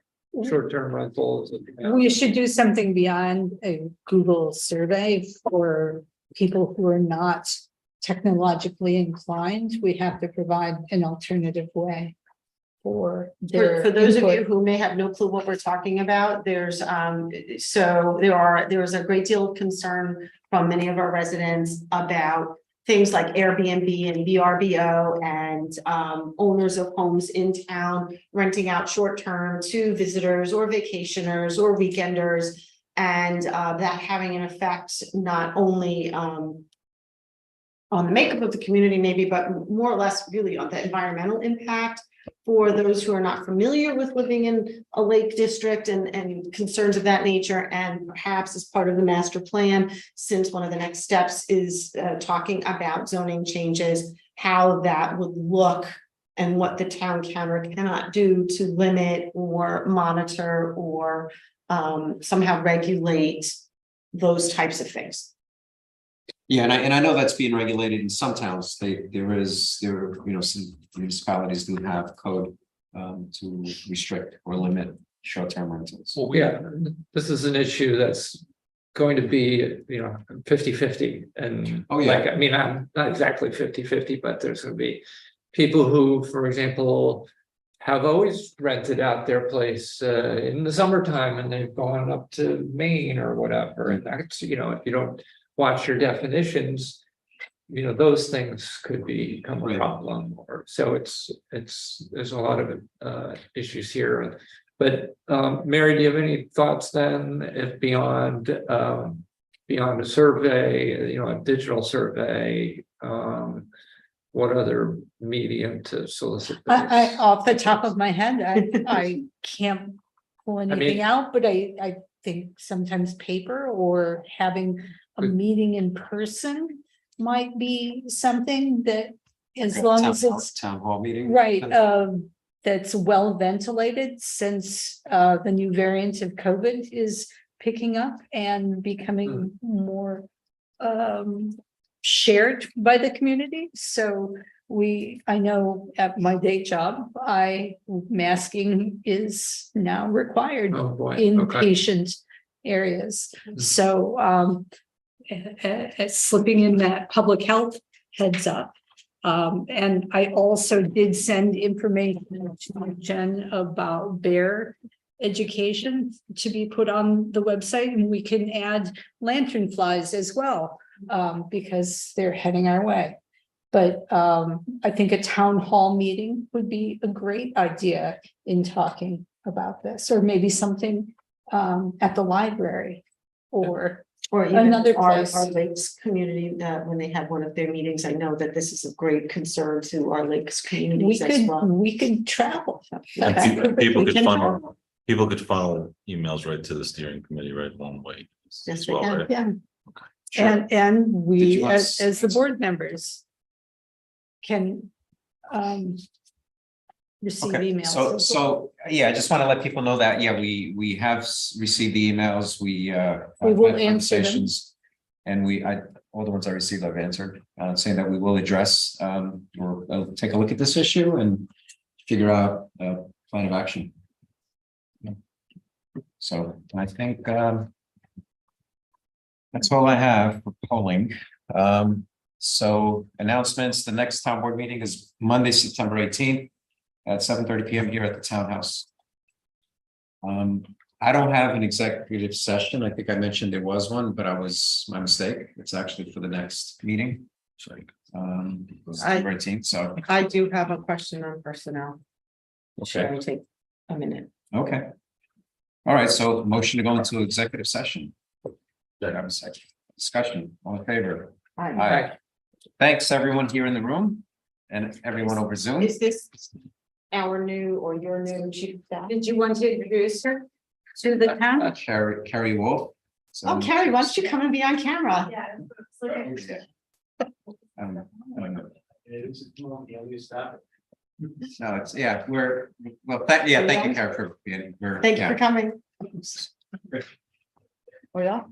Speaker 4: short-term rentals?
Speaker 2: We should do something beyond a Google survey for people who are not technologically inclined. We have to provide an alternative way for their
Speaker 3: For those of you
Speaker 2: input.
Speaker 3: who may have no clue what we're talking about, there's there is a great deal of concern from many of our residents about things like Airbnb and VRBO and owners of homes in town renting out short-term to visitors or vacationers or weekenders, and that having an effect not only on the makeup of the community maybe, but more or less really on the environmental impact for those who are not familiar with living in a lake district and concerns of that nature. And perhaps as part of the master plan, since one of the next steps is talking about zoning changes, how that would look and what the town can or cannot do to limit or monitor or somehow regulate those types of things.
Speaker 1: Yeah, and I know that's being regulated in some towns. Some municipalities do have code to restrict or limit short-term rentals.
Speaker 4: Well, yeah, this is an issue that's going to be, 50-50. And
Speaker 1: Oh, yeah.
Speaker 4: I'm not exactly 50-50, but there's going to be people who, for example, have always rented out their place in the summertime and they've gone up to Maine or whatever. And that's, you know, if you don't watch your definitions, you know, those things could become a
Speaker 1: Right.
Speaker 4: problem. Or so there's a lot of issues here. But Mary, do you have any thoughts then, if beyond a survey, you know, a digital survey, what other medium to solicit?
Speaker 2: I, off the top of my head, I can't pull
Speaker 4: mean-
Speaker 2: anything out, but I think sometimes paper or having a
Speaker 4: Good.
Speaker 2: meeting in person might be something that, as long as it's
Speaker 1: Town hall meeting.
Speaker 2: right, that's well ventilated, since the new variant of COVID is picking up and becoming more shared by the community. So I know at my day job, masking is now required
Speaker 4: Oh, boy.
Speaker 2: in
Speaker 4: Okay.
Speaker 2: patient areas. So slipping in that public health heads up. And I also did send information to Jen about bear education to be put on the website, and we can add lantern flies as well, because they're heading our way. But I think a town hall meeting would be a great idea in talking about this, or maybe something at the library or
Speaker 3: Or
Speaker 2: Another
Speaker 3: even our
Speaker 2: place.
Speaker 3: Lakes community, when they have one of their meetings, I know that this is of great concern to our Lakes communities as well.
Speaker 2: we could travel.
Speaker 6: And
Speaker 2: That's
Speaker 6: people
Speaker 2: perfectly
Speaker 6: could
Speaker 2: can
Speaker 6: funnel,
Speaker 2: travel.
Speaker 6: people could funnel emails right to the steering committee right one way.
Speaker 3: Yes,
Speaker 6: as
Speaker 3: they
Speaker 6: well,
Speaker 3: can.
Speaker 6: right?
Speaker 2: Yeah.
Speaker 6: Sure.
Speaker 2: And
Speaker 1: Did
Speaker 2: we,
Speaker 1: you want
Speaker 2: as the board members, can receive
Speaker 1: Okay,
Speaker 2: emails.
Speaker 1: so, yeah, I just want to let people know that, yeah, we have received the emails, we
Speaker 2: We will
Speaker 1: had
Speaker 2: answer them.
Speaker 1: conversations. And all the ones I received, I've answered, saying that we will address, or take a look at this issue and figure out a plan of action. So I think, that's all I have for polling. So announcements, the next town board meeting is Monday, September 18th at 7:30 PM here at the townhouse. I don't have an executive session. I think I mentioned there was one, but my mistake. It's actually for the next meeting. Sorry. September 18th, so,
Speaker 3: I do have a question on personnel. Should
Speaker 1: okay,
Speaker 3: I take a minute?
Speaker 1: okay. All right, so motion to go into executive session. Discussion, all in favor? Aye. Thanks, everyone here in the room and everyone over Zoom.
Speaker 3: Is this our new or your new chief of staff?
Speaker 2: Did you want to introduce her to the town?
Speaker 1: Carrie Wolf.
Speaker 3: Oh, Carrie, why don't you come and be on camera?
Speaker 9: Yeah.
Speaker 1: I don't know. No, it's, yeah, thank you, Carrie, for being.
Speaker 3: Thank you for coming. Oh, yeah?